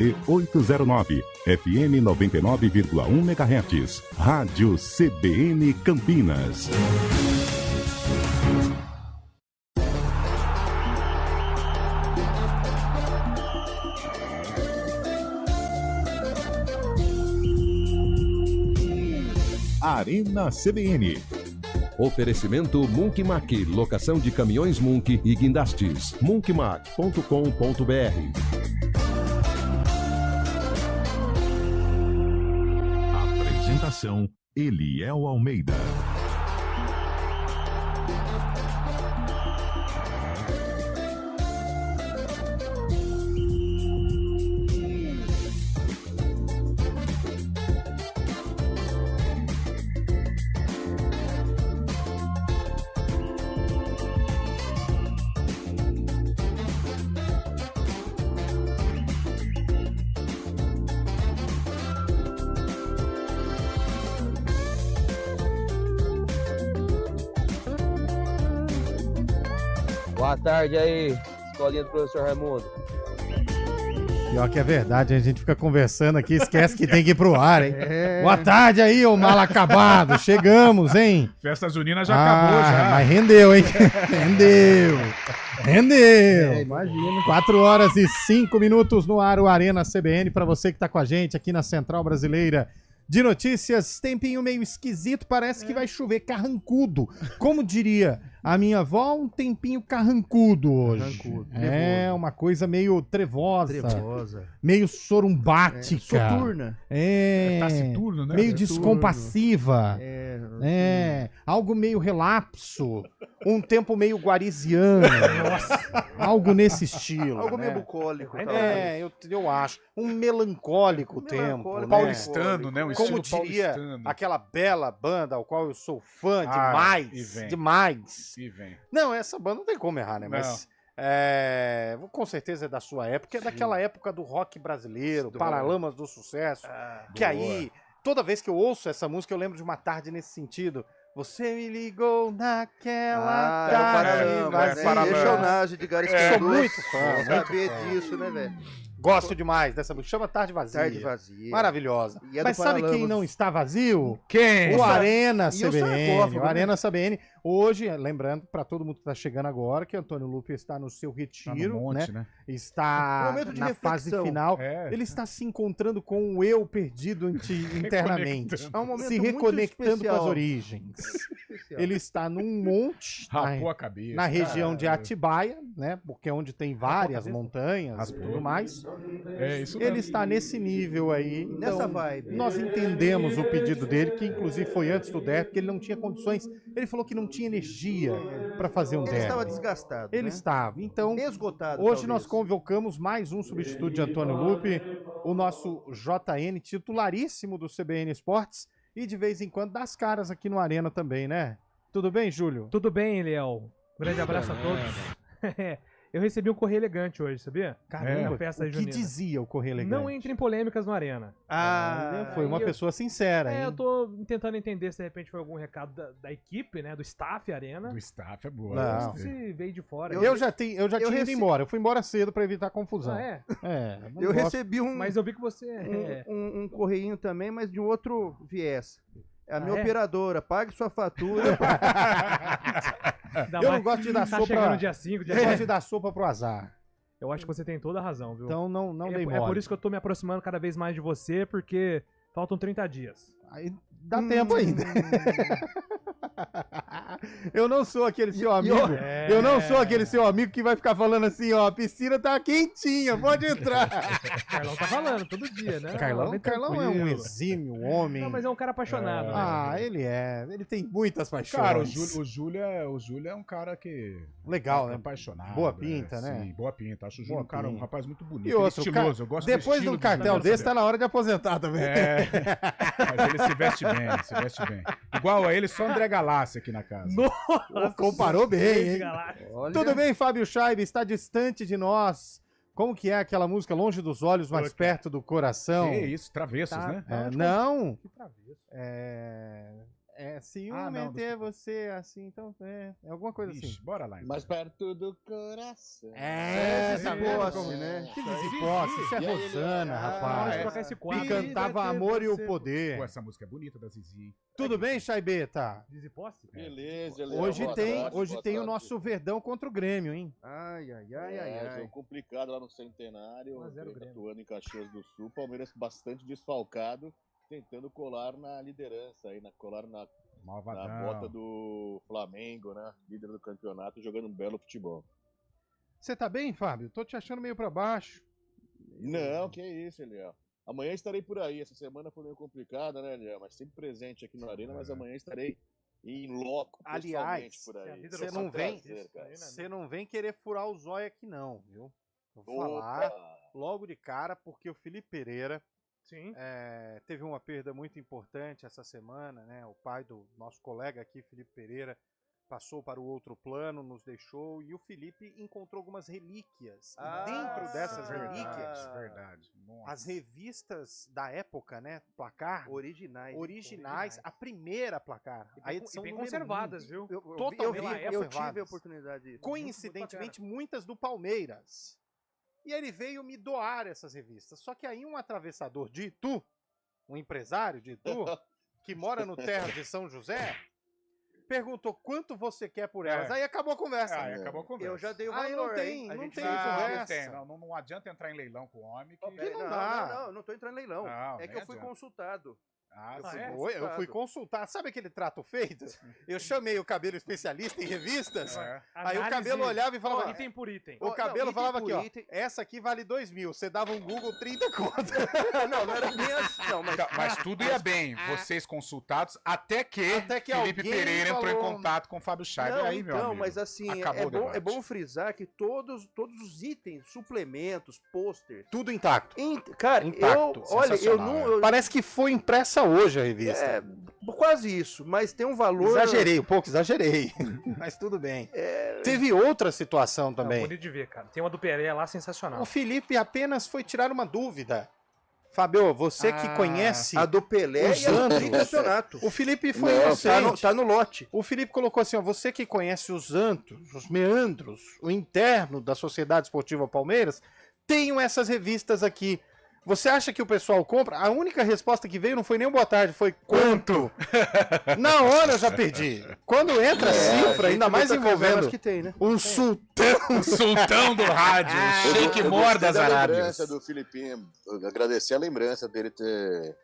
E 809, FM 99,1 MHz. Rádio CBN Campinas. Arena CBN. Oferecimento Munkmac, locação de caminhões Munk e guindastes. munkmac.com.br. Apresentação: Eliel Almeida. Boa tarde aí, escolinha do professor Raimundo. Pior que é verdade, a gente fica conversando aqui, esquece que tem que ir pro ar, hein? Boa tarde aí, ô mal acabado, chegamos, hein? Festa junina já acabou, já. Mas rendeu, hein? Rendeu. Imagina. 4h05 no ar, o Arena CBN, para você que tá com a gente aqui na Central Brasileira de Notícias. Tempinho meio esquisito, parece que vai chover, carrancudo. Como diria a minha avó, um tempinho carrancudo hoje. É uma coisa meio trevosa. Meio sorumbática. Soturna. Taciturno, né? Meio descompassiva. Algo meio relapso. Um tempo meio guariziano. Nossa. Algo nesse estilo. Algo né? meio bucólico. Eu acho. Um melancólico tempo. Né? Paulistano, né? Um Como estilo diria paulistano. aquela bela banda ao qual eu sou fã e vem. demais. E vem. Não, essa banda não tem como errar, né? Mas com certeza é da sua época, é daquela época do rock brasileiro, Paralamas do Sucesso, que aí, toda vez que eu ouço essa música, eu lembro de uma tarde nesse sentido. Você me ligou naquela tarde vazia. Personagem de Garis Sou muito fã. Saber disso, né, velho? Gosto demais dessa música. Chama Tarde Vazia. Tarde Vazia. Maravilhosa. E é do Mas sabe Paralamas. quem não está vazio? Quem? O Arena E o CBN. sarcófago, O né? Arena CBN. Hoje, lembrando para todo mundo que está chegando agora, que Antônio Lupe está no seu Tá retiro, no monte, né? Está Momento de na fase reflexão. final. É. Ele está se encontrando com o eu perdido internamente. É um momento Se muito reconectando com as especial. origens. Ele está num monte Rapou a cabeça. na região de cara. Atibaia, né? Porque é onde tem várias montanhas e tudo mais. É isso Ele mesmo. está nesse nível aí. Nessa Então, vibe. nós entendemos o pedido dele, que inclusive foi antes do derby, porque ele não tinha condições. Ele falou que não tinha energia para fazer um Ele derby. estava desgastado. Ele né? estava. Então, Esgotado. hoje talvez. nós convocamos mais um substituto de Antônio Lupe, o nosso JN, titularíssimo do CBN Esportes, e de vez em quando dá as caras aqui no Arena também, né? Tudo bem, Júlio? Tudo bem, Eliel. Grande abraço a todos. Eu recebi um correio elegante hoje, sabia? Caramba, Na festa o que junina. dizia o Correio Elegante? Não entre em polêmicas no Arena. Foi uma eu- pessoa sincera, hein? Eu tô tentando entender se de repente foi algum recado da equipe, né? Do staff Arena. Do staff é boa. Não. gostei. Se veio de fora. Eu já tinha ido recebi- embora. Eu fui embora cedo pra evitar confusão. Ah, é? Não Eu gosto. recebi Mas eu vi que você. um correinho também, mas de um outro viés. É a minha é? operadora, pague sua fatura. Ainda Eu não mais- gosto de dar tá sopa. chegando dia 5, dia Eu gosto 10. de dar sopa pro azar. Eu acho que você tem toda a razão, viu? Então não é, dei é mole. por isso que eu tô me aproximando cada vez mais de você, porque faltam 30 dias. Aí dá tempo ainda. Eu não sou aquele seu amigo. Eu não sou aquele seu amigo que vai ficar falando assim, ó, a piscina tá quentinha, pode entrar. Carlão tá falando todo dia, né? Carlão Bem é um tranquilo. exímio homem. Não, mas é um cara apaixonado. né? Ah, ele tem muitas paixões. Cara, o Júlio é um cara que... Legal, é né? apaixonado. Boa pinta, né? Sim, boa pinta. Acho o Boa Júlio um cara, um pinta. rapaz muito bonito. E ele é outro, estiloso. Eu gosto do depois de estilo um cartel Júlio. desse, tá na hora de aposentar também. É, mas ele se veste bem, se veste bem. Igual a ele, só André Galassi aqui na casa. Nossa, Comparou bem, hein? Galáxia. Olha, Tudo bem, Fábio Scheibe? Está distante de nós. Como que é aquela música? Longe dos olhos, mais perto do coração. Que isso, travessos, Tá. né? Não. Que travesso. Ciumento é você, assim, então é alguma coisa assim. Ixi, bora lá, então. Mais perto do coração. Tá Desposse, né? Que desposse, isso é E aí, Rosana, Pode rapaz. trocar esse E quadro. cantava Amor e o Pô, Poder. essa música é bonita da Zizi, hein? Tudo bem, Chaibeta? Desimposse? Beleza, Léo. Hoje Boa tem, tarde, hoje boa tem o tarde. nosso Verdão contra o Grêmio, hein? Ai, ai, ai, ai, ai. Jogo complicado lá no Centenário. 1 a 0 Grêmio Grêmio. atuando em Caxias do Sul. Palmeiras bastante desfalcado, tentando colar na liderança, aí, colar na bota Malvadão. do Flamengo, né? Líder do campeonato, jogando um belo futebol. Você tá bem, Fábio? Tô te achando meio pra baixo. Não, que isso, Léo. Amanhã estarei por aí. Essa semana foi meio complicada, né, Léo? Mas sempre presente aqui no Arena, mas amanhã estarei em loco, Aliás, pessoalmente por aí. você Será não um vem- prazer, cara. Você não vem querer furar o zóio aqui não, viu? Vou Opa! falar logo de cara, porque o Felipe Pereira Sim. teve uma perda muito importante essa semana, né? O pai do nosso colega aqui, Felipe Pereira, passou para o outro plano, nos deixou, e o Felipe encontrou algumas relíquias. E dentro dessas relíquias, Verdade. Nossa. as revistas da época, né? Placar, Originais. a primeira Placar, a E edição bem número conservadas, 1. viu? Totalmente Eu tive a conservadas. oportunidade. Coincidentemente, muitas do Palmeiras. E ele veio me doar essas revistas. Só que aí um atravessador de Itu, um empresário de Itu, que mora no Terra de São José, perguntou quanto você quer por elas. É. Aí acabou a conversa. Aí acabou a conversa. Eu já dei o Aí valor, não tem, hein? A não gente tem fez um- conversa. Não adianta entrar em leilão com o homem. Que... que não não, dá. não tô entrando em leilão. Não, É que nem eu fui adianta. consultado. Ah, Eu sim. fui é? Eu fui consultar. Sabe aquele trato feito? Eu chamei o cabelo especialista em revistas. É. Aí o cabelo olhava e falava. Item por item. O Não, cabelo item falava por aqui, ó. item. Essa aqui vale 2.000. Você dava um Google 30 conto. Não era bem assim. Não, mas Então, mas tudo ia bem, vocês consultados, até que Felipe alguém Pereira entrou em falou- contato com o Fábio Scheiber. Não, Aí, meu então, amigo, mas assim, acabou o debate. é bom frisar que todos os itens, suplementos, posters. Tudo intacto. Cara, Intacto, olha, eu sensacional, não. é. eu- Parece que foi impressa hoje a revista. é, quase isso, mas tem um valor. Exagerei um pouco, exagerei. Mas tudo bem. Teve outra situação Não, também. bonito de ver, cara. Tem uma do Pelé lá sensacional. O Felipe apenas foi tirar uma dúvida. Fábio, você que conhece. A do Pelé Os e a do Santos. campeonato. O Felipe foi Não, inocente. Tá no lote. O Felipe colocou assim, ó, você que conhece os antros, os meandros, o interno da Sociedade Esportiva Palmeiras, tenho essas revistas aqui. Você acha que o pessoal compra? A única resposta que veio não foi nem boa tarde, foi quanto? Na hora eu já perdi. Quando entra a cifra, ainda mais envolvendo que tem, né? um sultão. Sultão do rádio, Sheik Eu Mor gostei das da Arábias. lembrança do Filipinho. Eu agradecer a lembrança dele ter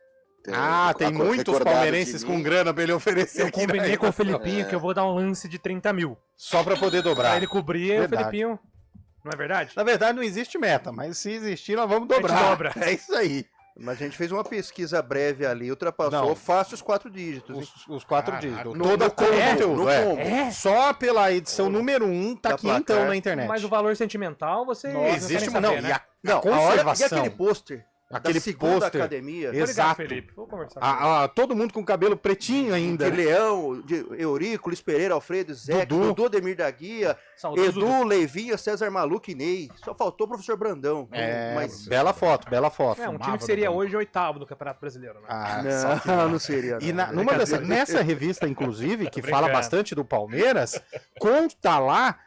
Tem muitos recordado palmeirenses de com mim. grana pra ele oferecer Eu aqui na combinei com o redação. Felipinho que eu vou dar um lance de 30 mil. Só pra poder Pra dobrar. ele cobrir, o Verdade. Felipinho... Não é verdade? Na verdade não existe meta, mas se existir nós vamos A gente dobrar. dobra. É isso aí. Mas a gente fez uma pesquisa breve ali, ultrapassou Não. fácil os 4 dígitos. hein? Os 4 Caralho. dígitos. No- Todo no o combo, conteúdo, no é. combo. Só pela edição número 1 tá Da aqui então placar. na internet. Mas o valor sentimental, você Não não existe quer uma... nem saber, Não, né? e a E conservação. aquele pôster Aquele da segunda pôster. academia. Vou ligar, Exato. Felipe. Vou conversar com ele. Todo mundo com cabelo pretinho ainda. De né? Leão, de Eurícolis, Pereira, Alfredo, Zé, Dudu. Dudu, Demir da Guia, Saudoso Edu, Dudu. Leivinha, César Maluco e Ney. Só faltou o professor Brandão. É, Mas bela foto, bela foto. É, um time Fumava que seria no banco. hoje 8º do Campeonato Brasileiro, né? Só que não seria. E não. nessa revista, inclusive, que fala brincando. bastante do Palmeiras, conta lá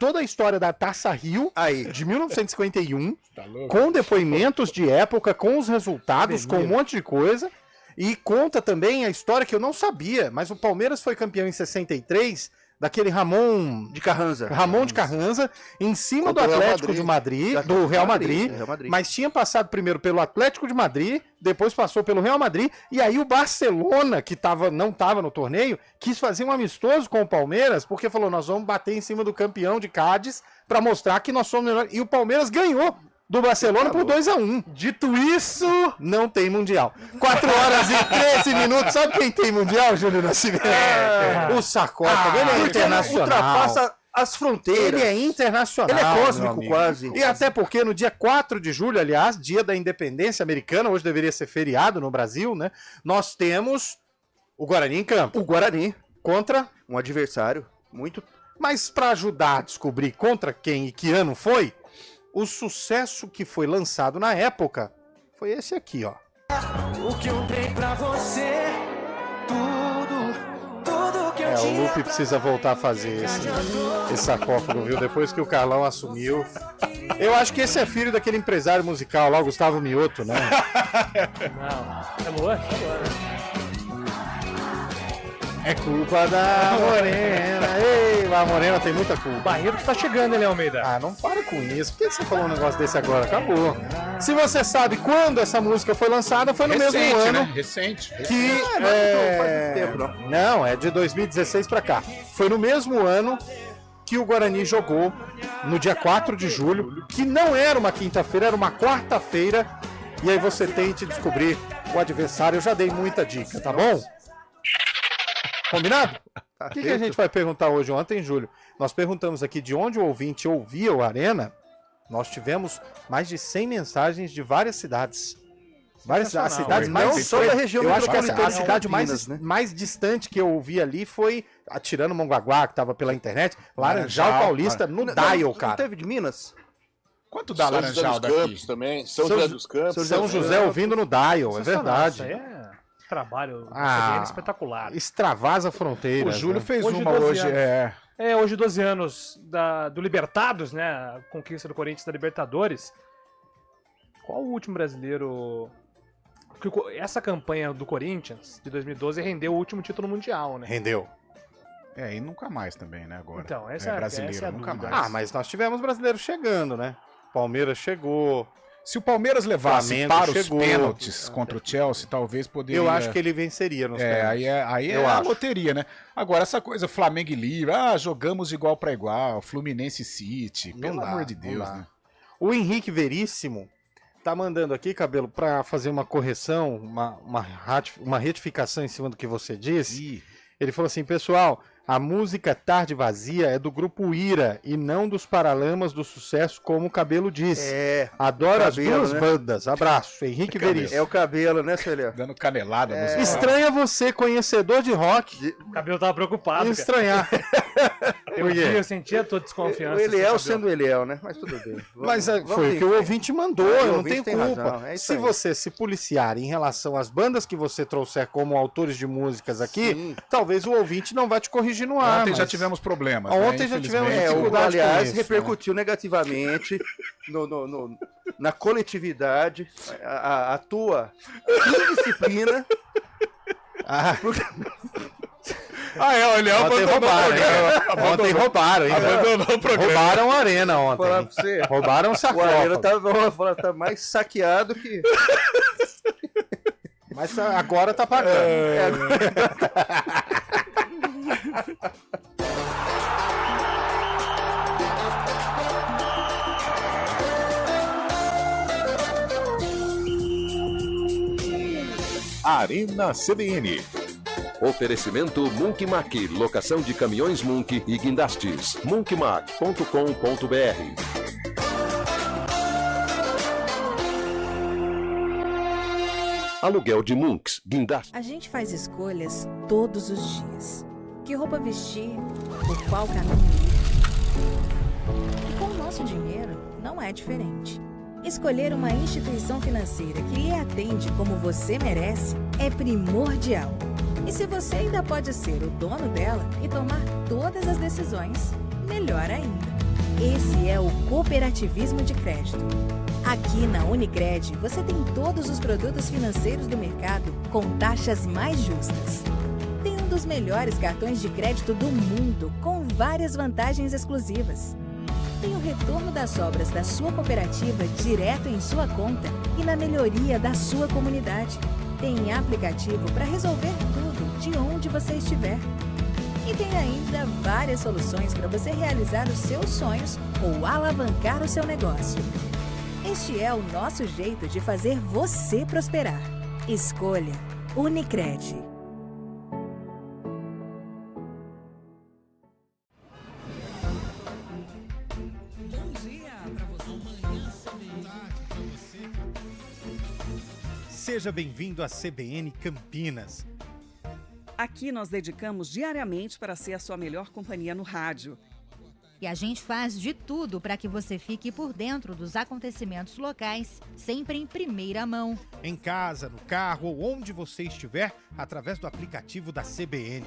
toda a história da Taça Rio Aí. de 1951, Tá louco? com depoimentos de época, com os resultados, com um monte de coisa. E conta também a história que eu não sabia, mas o Palmeiras foi campeão em 63, daquele Ramon De Carranza. de Carranza, em cima do Contra o Real Atlético de Madrid, Da- do Real Madrid, Real Madrid. mas tinha passado primeiro pelo Atlético de Madrid, depois passou pelo Real Madrid, e aí o Barcelona, que não estava no torneio, quis fazer um amistoso com o Palmeiras, porque falou, nós vamos bater em cima do campeão de Cádiz para mostrar que nós somos melhores. E o Palmeiras ganhou do Barcelona por 2-1. Dito isso, não tem Mundial. 4 horas e 13 minutos. Sabe quem tem Mundial, Júlio Nascimento? O Sacota. Ele é Porque internacional. ultrapassa as fronteiras. Ele é internacional. Ele é meu cósmico, amigo. quase. E até porque no dia 4 de julho, aliás, dia da independência americana, hoje deveria ser feriado no Brasil, né? Nós temos o Guarani em campo. O Guarani, Contra. um adversário muito. Mas para ajudar a descobrir contra quem e que ano foi, o sucesso que foi lançado na época foi esse aqui, ó. O que eu dei pra você, tudo o Lupe precisa voltar a fazer esse sarcófago, viu? Depois que o Carlão assumiu. Eu acho que esse é filho daquele empresário musical lá, o Gustavo Mioto, né? Não, é Luan? É culpa da Morena. Ei, a Morena tem muita culpa. Barreto tá chegando, né, Almeida? Ah, não para com isso. Por que você falou um negócio desse agora? Acabou. Se você sabe quando essa música foi lançada, foi no mesmo ano. Né? Recente. Que Não faz muito tempo, não. Não, é de 2016 pra cá. Foi no mesmo ano que o Guarani jogou, no dia 4 de julho, que não era uma quinta-feira, era uma quarta-feira. E aí você tente descobrir o adversário. Eu já dei muita dica, tá bom? Combinado? O que a gente vai perguntar hoje? Ontem, Júlio, nós perguntamos aqui de onde o ouvinte ouvia o Arena. Nós tivemos mais de 100 mensagens de várias cidades. Várias cidades Não só da região eu acho que metropolitana a cidade de Campinas, né? mais distante que eu ouvi ali foi, tirando Mongaguá, que tava pela internet, Laranjal Paulista, no Dial, Não cara. teve de Minas? Quanto dá São José Laranjal dos daqui? Campos também. São José dos Campos. São José ouvindo no Dial, é Sensacional, verdade. Isso aí é trabalho Ah, espetacular. Extravasa fronteiras. O Júlio né? fez Hoje, uma 12 hoje. anos. Hoje 12 anos do Libertados, né? A conquista do Corinthians da Libertadores. Qual o último brasileiro... Porque essa campanha do Corinthians, de 2012, rendeu o último título mundial, né? Rendeu. E nunca mais também, né, agora. Então, essa é brasileiro, essa é a nunca dúvida. mais. Ah, mas nós tivemos brasileiros chegando, né? Palmeiras chegou. Se o Palmeiras levasse Flamengo para os chegou. pênaltis contra o Chelsea, talvez poderia... Eu acho que ele venceria nos pênaltis. Aí Eu é a acho. loteria, né? Agora, essa coisa Flamengo e Livre, jogamos de igual para igual, Fluminense e City, Não pelo dá, amor de não Deus, dá. né? O Henrique Veríssimo tá mandando aqui, Cabelo, para fazer uma correção, uma retificação em cima do que você disse. Ele falou assim, pessoal, a música Tarde Vazia é do grupo Ira e não dos Paralamas do Sucesso, como o Cabelo disse. Adoro as Cabelo, duas né? bandas. Abraço, Henrique Veríssimo. É o cabelo, né, Celio? Dando canelada nos Estranha você, conhecedor de rock, O cabelo tava preocupado, cara. estranhar. Eu sentia toda desconfiança. O Eliel assim, sendo Eliel, né? Mas tudo bem. Mas Vamos foi o em que o frente. ouvinte mandou, O eu não ouvinte tenho tem culpa. razão, é isso Se aí. você se policiar em relação às bandas que você trouxer como autores de músicas aqui, Sim. talvez o ouvinte não vai te corrigir no ar. Ontem já mas- tivemos problemas. Ontem né? já tivemos Infelizmente. dificuldade com aliás, isso, repercutiu negativamente na coletividade a tua indisciplina. Ontem roubaram, hein? Ontem roubaram, hein? Abandonou o programa. Roubaram a arena ontem. Falar hein? pra você. Roubaram o O Arena sarcófago. tá mais saqueado que. Mas agora tá pagando. Arena CBN. Oferecimento Munk Mac, locação de caminhões Munk e guindastes. munkmac.com.br. Aluguel de Munks, guindastes. A gente faz escolhas todos os dias. Que roupa vestir, por qual caminho ir. E com o nosso dinheiro, não é diferente. Escolher uma instituição financeira que lhe atende como você merece é primordial. E se você ainda pode ser o dono dela e tomar todas as decisões, melhor ainda. Esse é o cooperativismo de crédito. Aqui na Unicred, você tem todos os produtos financeiros do mercado com taxas mais justas. Tem um dos melhores cartões de crédito do mundo, com várias vantagens exclusivas. Tem o retorno das sobras da sua cooperativa direto em sua conta e na melhoria da sua comunidade. Tem aplicativo para resolver tudo de onde você estiver. E tem ainda várias soluções para você realizar os seus sonhos ou alavancar o seu negócio. Este é o nosso jeito de fazer você prosperar. Escolha Unicred. Seja bem-vindo à CBN Campinas. Aqui nós dedicamos diariamente para ser a sua melhor companhia no rádio. E a gente faz de tudo para que você fique por dentro dos acontecimentos locais, sempre em primeira mão. Em casa, no carro ou onde você estiver, através do aplicativo da CBN.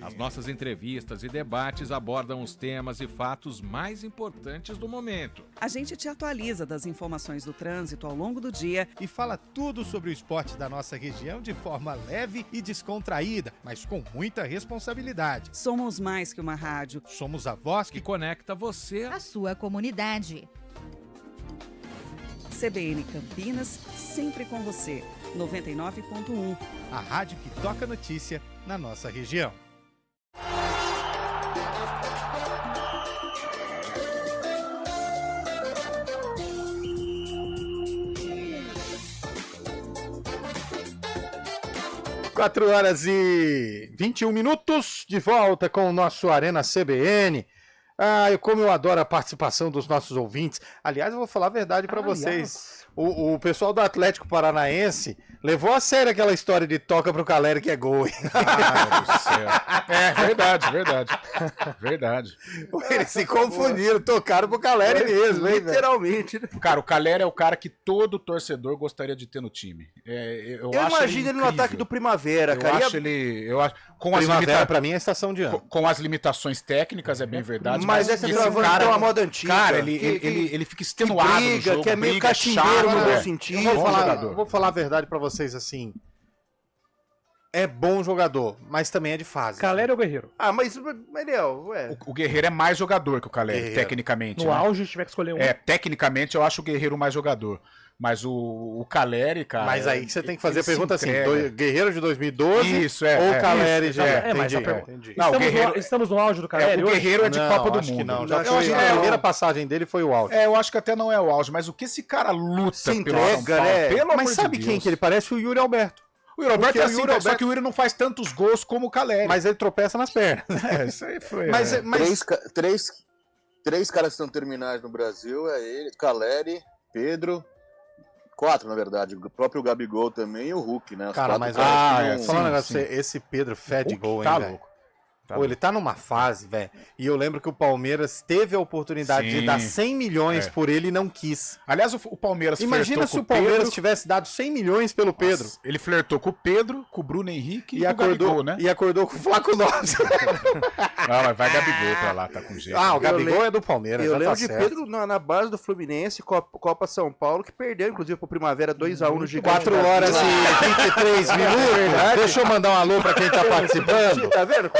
As nossas entrevistas e debates abordam os temas e fatos mais importantes do momento. A gente te atualiza das informações do trânsito ao longo do dia e fala tudo sobre o esporte da nossa região de forma leve e descontraída, mas com muita responsabilidade. Somos mais que uma rádio. Somos a voz que conecta você à sua comunidade. CBN Campinas, sempre com você. 99.1. A rádio que toca notícia na nossa região. Quatro horas e 21 minutos, de volta com o nosso Arena CBN. Como eu adoro a participação dos nossos ouvintes. Aliás, eu vou falar a verdade para vocês. O pessoal do Atlético Paranaense levou a sério aquela história de toca pro Caleri que é gol. Ah, do céu. Verdade. Eles se confundiram, tocaram pro Caleri mesmo, hein, literalmente. Cara, o Caleri é o cara que todo torcedor gostaria de ter no time. Eu imagino ele no ataque do Primavera, cara. Eu acho com Primavera, pra mim, é estação de ano. Com as limitações técnicas, é bem verdade. Mas esse cara é uma moda antiga. Cara, ele fica extenuado no jogo. Que é meio catimbeiro no meu sentido. Eu vou falar a verdade pra vocês assim. É bom jogador, mas também é de fase. Caleri ou Guerreiro? Mas ué. O Guerreiro é mais jogador que o Caleri, tecnicamente. No auge, se tiver que escolher um. Tecnicamente eu acho o Guerreiro mais jogador. Mas o Caleri, cara... Mas aí você tem que fazer a pergunta assim, Guerreiro de 2012 isso, ou Caleri de... Entendi. Não, estamos no auge do Caleri hoje? O Guerreiro é de Copa do Mundo. Não, já foi, a primeira passagem dele foi o auge. Eu acho que até não é o auge, mas o que esse cara luta se entrega, né? Mas sabe quem que ele parece? O Yuri Alberto. O Yuri Alberto é assim, só que o Yuri não faz tantos gols como o Caleri. Mas ele tropeça nas pernas. Isso aí foi... Três caras que estão terminais no Brasil, é ele, Caleri, Pedro... 4, na verdade. O próprio Gabigol também e o Hulk, né? Cara, mas falando um negócio, esse Pedro fede gol, hein, velho? Ele tá numa fase, velho. E eu lembro que o Palmeiras teve a oportunidade de dar 100 milhões por ele e não quis. Aliás, o Palmeiras imagina se o Palmeiras tivesse dado 100 milhões pelo Pedro. Ele flertou com o Pedro, com o Bruno Henrique e com o Gabigol, né? E acordou com o Flaco Nossa. Não, mas vai Gabigol pra lá, tá com jeito. O Gabigol é do Palmeiras. Eu lembro de Pedro na base do Fluminense, Copa São Paulo, que perdeu, inclusive, pro Primavera 2-1 no Gigante. 4 horas e 23 minutos. Deixa eu mandar um alô pra quem tá participando. Tá vendo?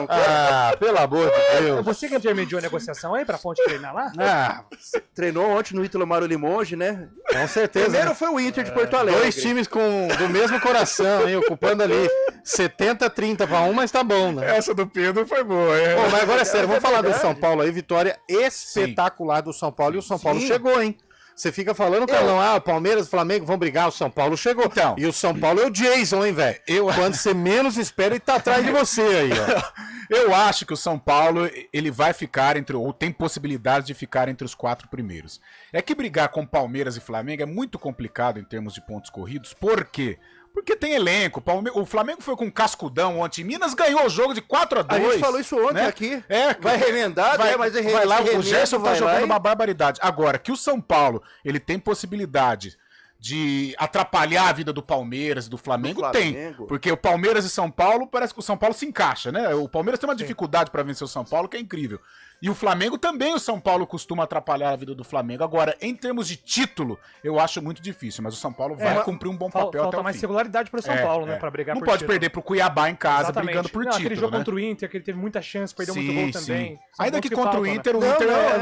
Pelo amor de Deus. Você que intermediou a negociação aí pra Ponte treinar lá? Treinou ontem no Ítalo Mário Limonge, né? Com certeza. Primeiro foi o Inter de Porto Alegre. 2 times do mesmo coração, hein? Ocupando ali 70-30 pra um, mas tá bom, né? Essa do Pedro foi boa, hein? Mas agora é sério, vamos falar do São Paulo aí. Vitória espetacular do São Paulo. E o São Paulo chegou, hein? Você fica falando, Carlão, o Palmeiras e o Flamengo vão brigar, o São Paulo chegou. Então, e o São Paulo é o Jason, hein, velho? Quando você menos espera, ele tá atrás de você aí, ó. Eu acho que o São Paulo, ele vai ficar ou tem possibilidade de ficar entre os 4 primeiros. É que brigar com Palmeiras e Flamengo é muito complicado em termos de pontos corridos. Por quê? Porque tem elenco. O Flamengo foi com um cascudão ontem. Minas ganhou o jogo de 4-2. A gente falou isso ontem aqui. Vai remendar, vai lá. O Gerson tá jogando uma barbaridade. Agora, que o São Paulo ele tem possibilidade de atrapalhar a vida do Palmeiras e do Flamengo, tem. Porque o Palmeiras e São Paulo, parece que o São Paulo se encaixa, né? O Palmeiras tem uma dificuldade para vencer o São Paulo que é incrível. E o Flamengo também, o São Paulo costuma atrapalhar a vida do Flamengo. Agora, em termos de título, eu acho muito difícil, mas o São Paulo vai cumprir um bom papel até o fim. Mais regularidade pro São Paulo, né? Pra brigar não por pode título. perder pro Cuiabá em casa, brigando por título. Aquele jogo contra o Inter, que ele teve muita chance, perdeu muito gol também. Ainda que contra o Inter,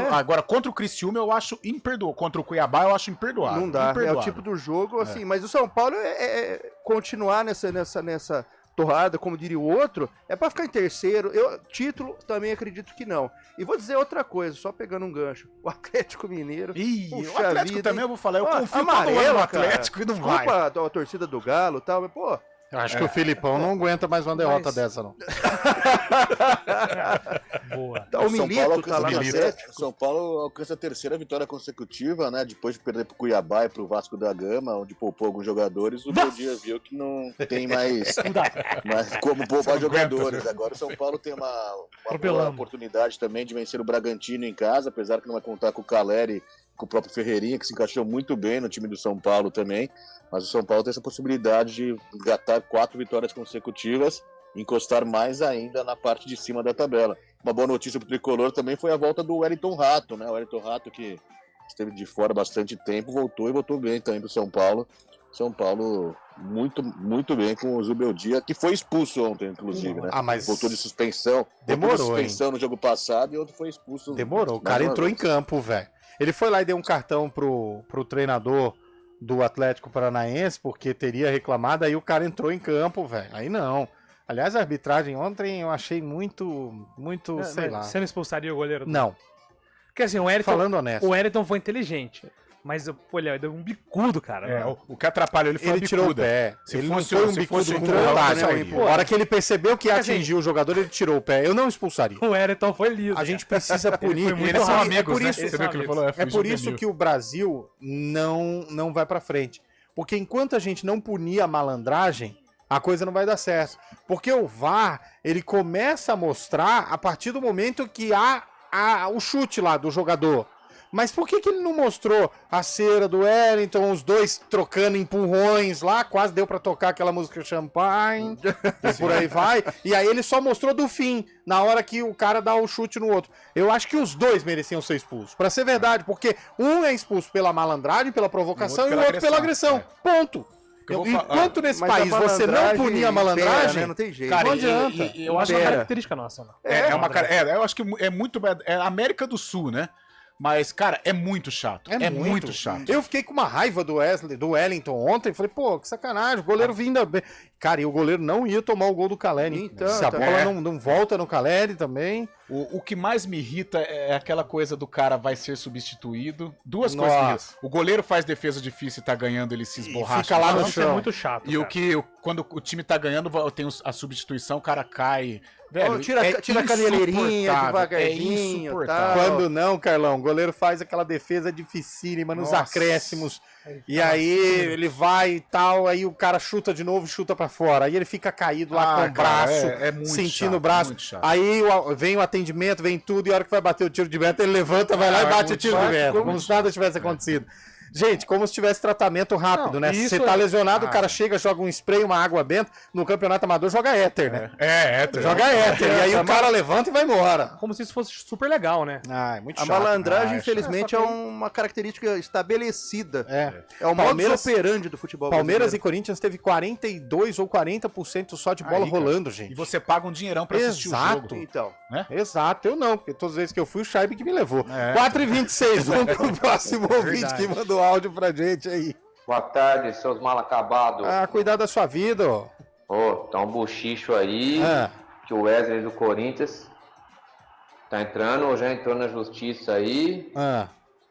agora contra o Criciúma eu acho imperdoável. Contra o Cuiabá eu acho imperdoável. Não dá, é o tipo do jogo, assim, mas o São Paulo continuar nessa torrada, como diria o outro, é pra ficar em terceiro. Título, também acredito que não. E vou dizer outra coisa, só pegando um gancho. O Atlético Mineiro... o Atlético também eu vou falar. Eu confio no Atlético e não vai. Desculpa a torcida do Galo e tal, mas, pô... Eu acho que o Filipão não aguenta mais uma derrota dessa, não. Boa. Tá, o Milito tá lá no São Paulo alcança a 3ª vitória consecutiva, né? Depois de perder pro Cuiabá e pro Vasco da Gama, onde poupou alguns jogadores, o Dias viu que não tem mais como poupar jogadores. Agora o São Paulo tem uma boa oportunidade também de vencer o Bragantino em casa, apesar que não vai contar com o Caleri, com o próprio Ferreirinha, que se encaixou muito bem no time do São Paulo também. Mas o São Paulo tem essa possibilidade de engatar 4 vitórias consecutivas encostar mais ainda na parte de cima da tabela. Uma boa notícia para o Tricolor também foi a volta do Wellington Rato, né? O Wellington Rato, que esteve de fora bastante tempo, voltou e voltou bem também para o São Paulo. São Paulo muito, muito bem com o Zubeldia, que foi expulso ontem, inclusive, né? Mas voltou de suspensão. Demorou, voltou de suspensão no jogo passado e outro foi expulso. Demorou, o cara entrou em campo, velho. Ele foi lá e deu um cartão pro treinador do Atlético Paranaense, porque teria reclamado, aí o cara entrou em campo, velho. Aí não. Aliás, a arbitragem ontem eu achei muito, sei lá. Você não expulsaria o goleiro? Não. Porque assim, o Wellington, falando honesto, o Wellington foi inteligente. Mas, olha, deu um bicudo, cara. O que atrapalhou ele foi ele tirou o pé. Se ele fosse, não foi um se bicudo fosse com um vontade. sairia. A hora que ele percebeu que ia atingir o jogador, ele tirou o pé. Eu não expulsaria. O Wellington foi liso. A gente precisa punir. Eles são amigos, por né? isso, Você viu que ele falou? é por isso que o Brasil não vai pra frente. Porque enquanto a gente não punir a malandragem, a coisa não vai dar certo. Porque o VAR, ele começa a mostrar a partir do momento que há o chute lá do jogador. Mas por que ele não mostrou a cera do Wellington, os dois trocando empurrões lá, quase deu pra tocar aquela música Champagne, e por aí vai. E aí ele só mostrou do fim, na hora que o cara dá o chute no outro. Eu acho que os dois mereciam ser expulsos, pra ser verdade, porque um é expulso pela malandragem, pela provocação, e o outro pela agressão. Ponto. Enquanto nesse país você não punir a malandragem, né? Não tem jeito. Cara, não adianta. Eu acho uma característica nossa. Eu acho que é muito. É América do Sul, né? Mas, cara, é muito chato. É muito chato. Eu fiquei com uma raiva do Wellington ontem. Falei, pô, que sacanagem. O goleiro vindo bem. Cara, e o goleiro não ia tomar o gol do Caleri. Então, se a bola não volta no Caleri também. O que mais me irrita é aquela coisa do cara vai ser substituído. Duas Nossa. coisas. O goleiro faz defesa difícil e tá ganhando, ele se esborracha. Fica lá no Isso é chão. muito chato. E quando o time tá ganhando, tem a substituição, o cara cai. Velho, Tira a caneleirinha devagarzinho. Quando não, Carlão, o goleiro faz aquela defesa dificílima nos acréscimos. E aí ele vai e tal, aí o cara chuta de novo, chuta pra fora. Aí ele fica caído lá com o braço, sentindo chato, o braço. Aí vem o atendimento, vem tudo, e a hora que vai bater o tiro de meta, ele levanta, vai lá e bate o tiro de meta. Como se nada tivesse acontecido. Gente, como se tivesse tratamento rápido, né? Se você tá lesionado, o cara chega, joga um spray, uma água benta. No campeonato amador, joga éter, né? Éter. Joga éter. E aí o cara levanta e vai embora. Como se isso fosse super legal, né? Ah, é muito chato. A malandragem, infelizmente, é uma característica estabelecida. É o modus operandi do futebol Palmeiras brasileiro. e Corinthians teve 42 ou 40% só de bola rolando, gente. E você paga um dinheirão pra assistir o jogo. Então. Exato, eu não, porque todas as vezes que eu fui, o Scheibe que me levou. 4h26, vamos pro próximo ouvinte que mandou áudio pra gente aí. Boa tarde, seus mal acabados. Cuidar da sua vida, ó. Tá um buchicho aí, que o Wesley do Corinthians tá entrando, ou já entrou na justiça aí,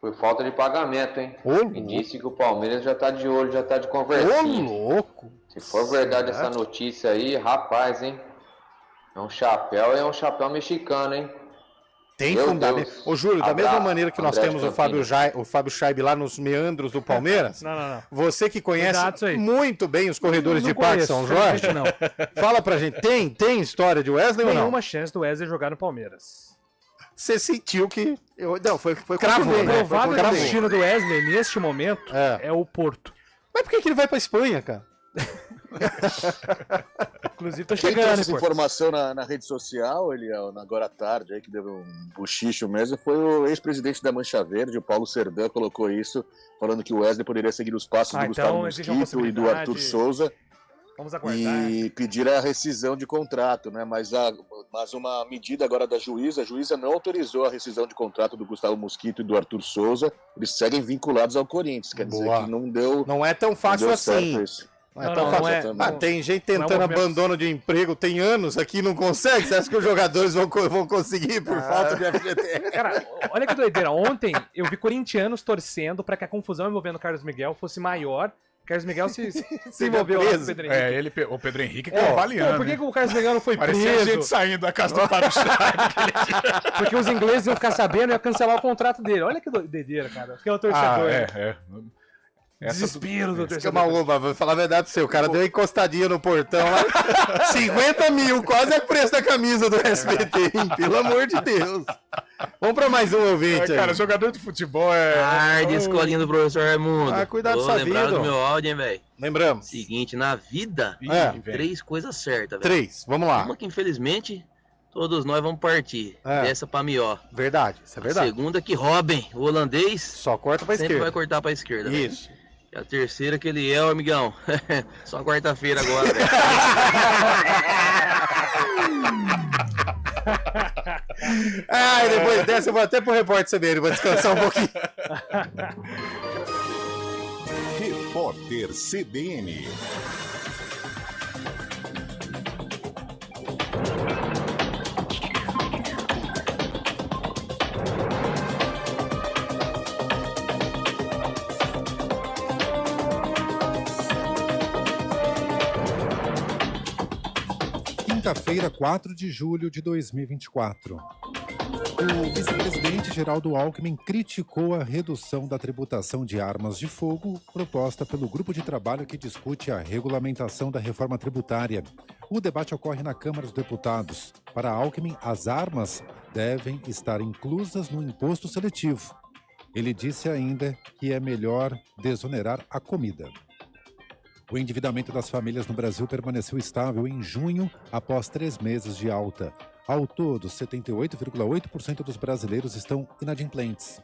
por falta de pagamento, hein? E disse que o Palmeiras já tá de olho, já tá de conversinha. Ô, louco! Se for verdade essa notícia aí, rapaz, hein? É um chapéu mexicano, hein? Tem fundamento. Ô, Júlio, da mesma maneira que nós temos o Fábio Scheibe lá nos meandros do Palmeiras, Não. você que conhece muito bem os corredores de Parque São Jorge, fala pra gente, tem história de Wesley ou não? Nenhuma chance do Wesley jogar no Palmeiras. Você sentiu que... Não, foi cravou, o provável destino do Wesley neste momento é o Porto. Mas por que ele vai pra Espanha, cara? Inclusive, tá Quem chegando. trouxe essa informação na rede social, agora à tarde, aí, que deu um buchicho mesmo, foi o ex-presidente da Mancha Verde, o Paulo Serdã, colocou isso, falando que o Wesley poderia seguir os passos do Gustavo Mosquito e do Arthur Souza. Vamos aguardar. E pedir a rescisão de contrato, né? Mas uma medida agora da juíza, a juíza não autorizou a rescisão de contrato do Gustavo Mosquito e do Arthur Souza, eles seguem vinculados ao Corinthians, quer dizer que não deu... Não é tão fácil assim. Tem gente tentando abandono de emprego, tem anos aqui, não consegue? Você acha que os jogadores vão conseguir por falta de FGTS? Cara, olha que doideira. Ontem eu vi corintianos torcendo para que a confusão envolvendo o Carlos Miguel fosse maior. Carlos Miguel se envolveu lá com o Pedro Henrique. O Pedro Henrique avaliando. Por que o Carlos Miguel não foi preso? Parecia a gente saindo da casa do Fábio Scheibe. Porque os ingleses iam ficar sabendo e iam cancelar o contrato dele. Olha que doideira, cara. Porque é o torcedor. Desespero do torcedor. Vou falar a verdade pra você. O cara deu uma encostadinha no portão lá. 50 mil, quase é o preço da camisa do SBT, hein? Pelo amor de Deus. Vamos pra mais um ouvinte aí. Cara, jogador de futebol é... Tarde, escolinha do professor Raimundo. Cuidado com sua vida. Lembraram do meu áudio, hein, velho? Lembramos. Seguinte, na vida, 3 coisas certas, velho. 3, vamos lá. Uma que, infelizmente, todos nós vamos partir. Essa pra Mió. Verdade, isso é verdade. A segunda que Robin, o holandês, só corta pra sempre esquerda. vai cortar pra esquerda. Isso. Véio. E a terceira que ele é, amigão. Só quarta-feira agora, velho. Ai, depois dessa eu vou até pro repórter CBN, vou descansar um pouquinho. Repórter CBN. Quinta-feira, 4 de julho de 2024. O vice-presidente Geraldo Alckmin criticou a redução da tributação de armas de fogo proposta pelo grupo de trabalho que discute a regulamentação da reforma tributária. O debate ocorre na Câmara dos Deputados. Para Alckmin, as armas devem estar inclusas no imposto seletivo. Ele disse ainda que é melhor desonerar a comida. O endividamento das famílias no Brasil permaneceu estável em junho, após 3 meses de alta. Ao todo, 78,8% dos brasileiros estão inadimplentes.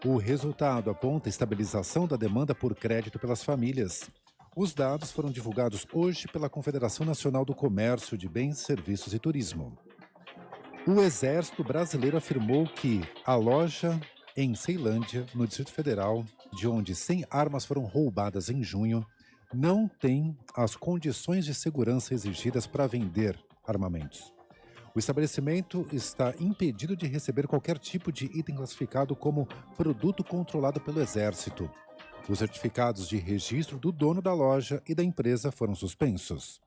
O resultado aponta estabilização da demanda por crédito pelas famílias. Os dados foram divulgados hoje pela Confederação Nacional do Comércio de Bens, Serviços e Turismo. O Exército Brasileiro afirmou que a loja em Ceilândia, no Distrito Federal, de onde 100 armas foram roubadas em junho, não tem as condições de segurança exigidas para vender armamentos. O estabelecimento está impedido de receber qualquer tipo de item classificado como produto controlado pelo Exército. Os certificados de registro do dono da loja e da empresa foram suspensos.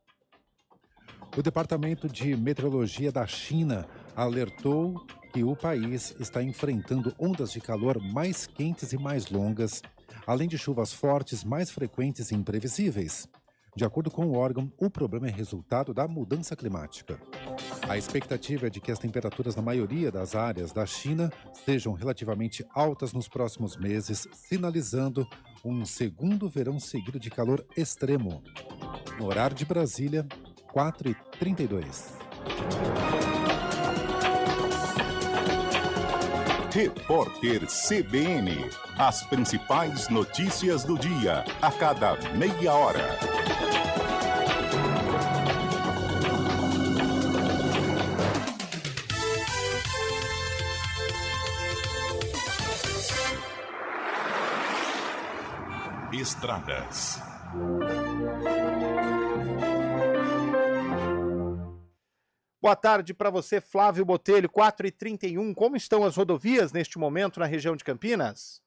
O Departamento de Meteorologia da China alertou que o país está enfrentando ondas de calor mais quentes e mais longas, além de chuvas fortes mais frequentes e imprevisíveis. De acordo com o órgão, o problema é resultado da mudança climática. A expectativa é de que as temperaturas na maioria das áreas da China sejam relativamente altas nos próximos meses, sinalizando um segundo verão seguido de calor extremo. No horário de Brasília, 4h32. Repórter CBN. As principais notícias do dia, a cada meia hora. Estradas. Boa tarde para você, Flávio Botelho, 4h31. Como estão as rodovias neste momento na região de Campinas?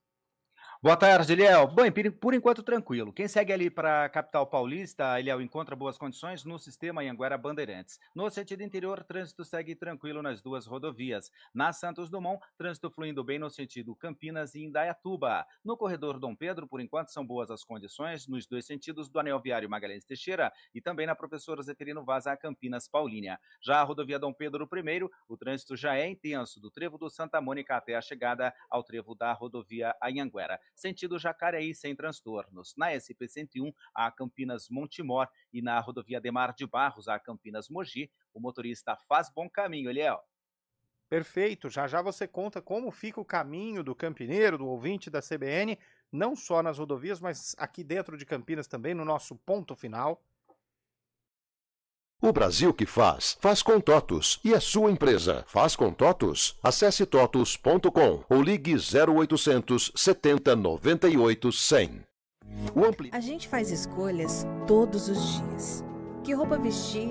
Boa tarde, Eliel. Bom, por enquanto tranquilo. Quem segue ali para a capital paulista, Eliel, encontra boas condições no sistema Anhanguera Bandeirantes. No sentido interior, trânsito segue tranquilo nas duas rodovias. Na Santos Dumont, trânsito fluindo bem no sentido Campinas e Indaiatuba. No corredor Dom Pedro, por enquanto são boas as condições nos dois sentidos do anel viário Magalhães Teixeira e também na Professor Zeferino Vaz a Campinas Paulínia. Já a rodovia Dom Pedro I, o trânsito já é intenso do trevo do Santa Mônica até a chegada ao trevo da rodovia Anhanguera. Sentido Jacareí sem transtornos. Na SP-101, a Campinas Montemor e na rodovia Ademar de Barros, a Campinas Mogi, o motorista faz bom caminho, Eliel. Perfeito, já já você conta como fica o caminho do campineiro, do ouvinte da CBN, não só nas rodovias, mas aqui dentro de Campinas também, no nosso ponto final. O Brasil que faz com TOTUS. E a sua empresa faz com TOTUS? Acesse totus.com ou ligue 0800 70 98 100. A gente faz escolhas todos os dias. Que roupa vestir,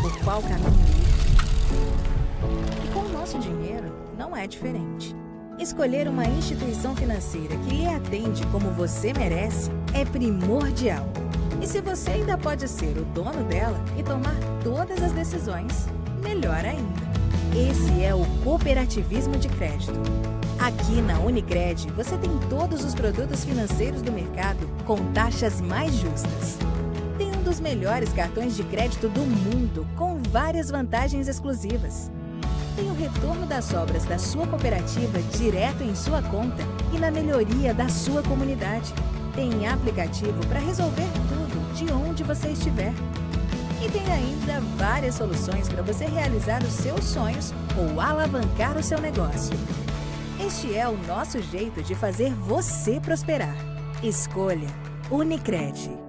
por qual caminho ir. E com o nosso dinheiro não é diferente. Escolher uma instituição financeira que lhe atende como você merece é primordial. E se você ainda pode ser o dono dela e tomar todas as decisões, melhor ainda. Esse é o cooperativismo de crédito. Aqui na Unicred, você tem todos os produtos financeiros do mercado com taxas mais justas. Tem um dos melhores cartões de crédito do mundo, com várias vantagens exclusivas. Tem o retorno das obras da sua cooperativa direto em sua conta e na melhoria da sua comunidade. Tem aplicativo para resolver tudo de onde você estiver. E tem ainda várias soluções para você realizar os seus sonhos ou alavancar o seu negócio. Este é o nosso jeito de fazer você prosperar. Escolha Unicred.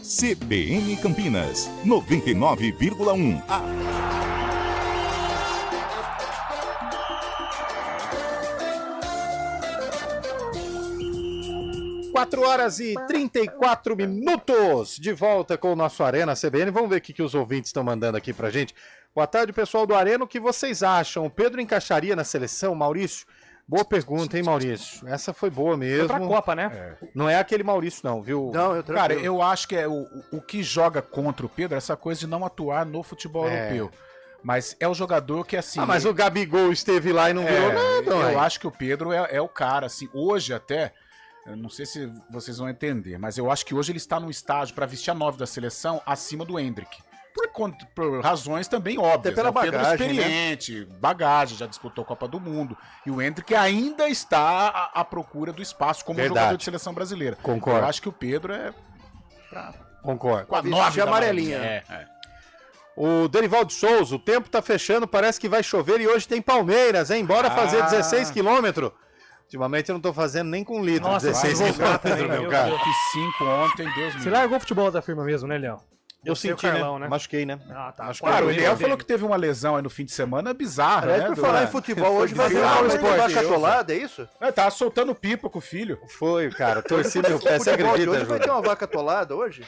CBN Campinas, 99,1. 4 horas e 34 minutos, de volta com o nosso Arena CBN. Vamos ver o que os ouvintes estão mandando aqui pra gente. Boa tarde, pessoal do Arena. O que vocês acham? O Pedro encaixaria na seleção, Maurício? Boa pergunta, hein, Maurício? Essa foi boa mesmo. Foi pra Copa, né? Não é aquele Maurício, não, viu? Não, cara, eu acho que o que joga contra o Pedro é essa coisa de não atuar no futebol europeu. Mas é o jogador que, assim... mas o Gabigol esteve lá e não virou nada. Eu acho que o Pedro é o cara, assim, hoje até... Eu não sei se vocês vão entender, mas eu acho que hoje ele está num estágio para vestir a 9 da seleção acima do Endrick. Por razões também óbvias. Até pela Pedro bagagem, experiente, bagagem, já disputou a Copa do Mundo. E o Endrick ainda está à procura do espaço como jogador de seleção brasileira. Concordo. Eu acho que o Pedro é... Concordo. Com a 9 de amarelinha. O Derivaldo Souza, o tempo tá fechando, parece que vai chover e hoje tem Palmeiras, hein? Bora fazer 16 quilômetros. Ultimamente eu não tô fazendo nem com litro. Nossa, 16 quilômetros, meu cara. Eu fiz 5 ontem, Deus me Você largou o futebol da firma mesmo, né, Léo? Eu senti, Carlão, né? Machuquei, né? Ah, tá. Claro, o Léo falou que teve uma lesão aí no fim de semana bizarra, né? Por falar em futebol, hoje vai ter uma esporte atolada, é isso? Tava soltando pipa com o filho. Foi, cara. Torci meu pé, você acredita, hoje vai ter uma vaca atolada hoje?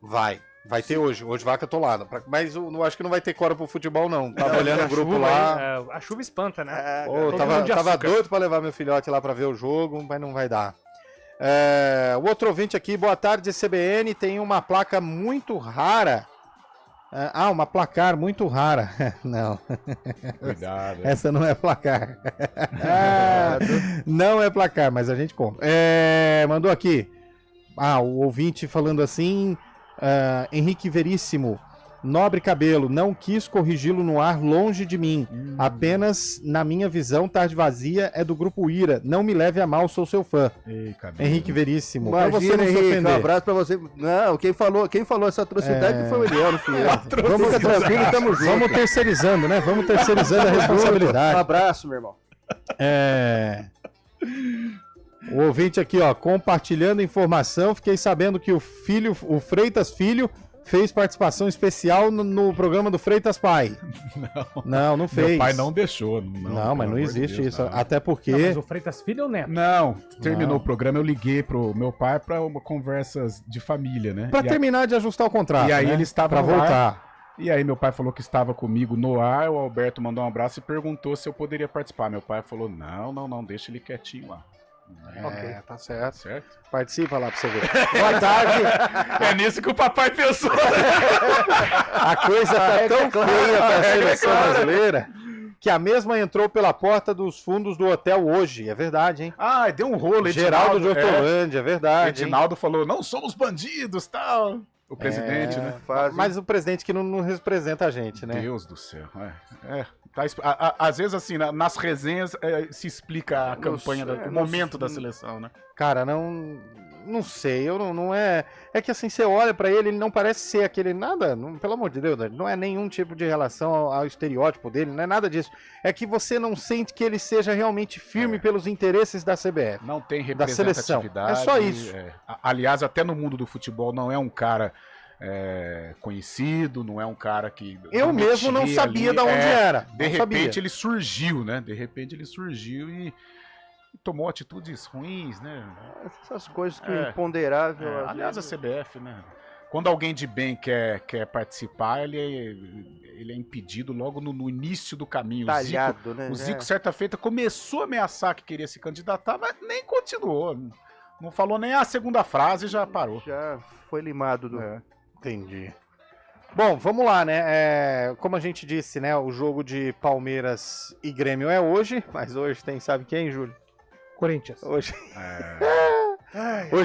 Vai ter hoje vaca atolada. Mas eu acho que não vai ter cora pro futebol, não. Tava olhando o grupo lá. A chuva espanta, né? Tava doido pra levar meu filhote lá pra ver o jogo, mas não vai dar. O outro ouvinte aqui, boa tarde, CBN, tem uma placa muito rara. Uma placar muito rara. Não. Cuidado. Essa não é placar. Não é placar, mas a gente compra. Mandou aqui. O ouvinte falando assim... Henrique Veríssimo, nobre cabelo, não quis corrigi-lo no ar longe de mim. Apenas, na minha visão, Tarde Vazia é do grupo Ira. Não me leve a mal, sou seu fã. Henrique Veríssimo. Imagina, pra você não se ofender. Um abraço pra você. Não, quem falou essa atrocidade foi o Eliel, não fui eu. Vamos tranquilo, tamo junto. Vamos terceirizando, né? Vamos terceirizando a responsabilidade. Um abraço, meu irmão. O ouvinte aqui, ó, compartilhando informação, fiquei sabendo que o Freitas Filho fez participação especial no programa do Freitas Pai. Não fez. Meu pai não deixou. Não, mas não existe isso. Não. Até porque... Não, mas o Freitas Filho ou Neto? Não, terminou o programa, eu liguei pro meu pai pra uma conversas de família, né? Pra terminar de ajustar o contrato, E aí né? ele estava pra no voltar. Ar, e aí meu pai falou que estava comigo no ar, o Alberto mandou um abraço e perguntou se eu poderia participar. Meu pai falou, não, deixa ele quietinho lá. Tá certo. Participa lá pra você ver. Boa tarde. É nisso que o papai pensou. A coisa tá tão feia pra seleção brasileira que a mesma entrou pela porta dos fundos do hotel hoje. É verdade, hein? Deu um rolo. Geraldo de Hortolândia, é verdade. Edinaldo falou, não somos bandidos, tal. O presidente, né? Mas o presidente que não representa a gente, né? Deus do céu. Às vezes, assim, nas resenhas se explica a campanha, o momento da seleção, né? Cara, não sei, não é... É que assim, você olha pra ele não parece ser aquele nada, pelo amor de Deus, não é nenhum tipo de relação ao estereótipo dele, não é nada disso. É que você não sente que ele seja realmente firme pelos interesses da CBF. Não tem representatividade. Da seleção. É só isso. Aliás, até no mundo do futebol não é um cara... conhecido, não é um cara que... Eu mesmo não sabia de onde era. De repente ele surgiu, né? De repente ele surgiu e tomou atitudes ruins, né? Essas coisas que é imponderável. Aliás, a CBF, né? Quando alguém de bem quer participar, ele é impedido logo no início do caminho. Talhado, né? O Zico, certa feita, começou a ameaçar que queria se candidatar, mas nem continuou. Não falou nem a segunda frase e já parou. Já foi limado do... Entendi. Bom, vamos lá, né? Como a gente disse, né? O jogo de Palmeiras e Grêmio é hoje, mas hoje tem, sabe quem, Júlio? Corinthians. Hoje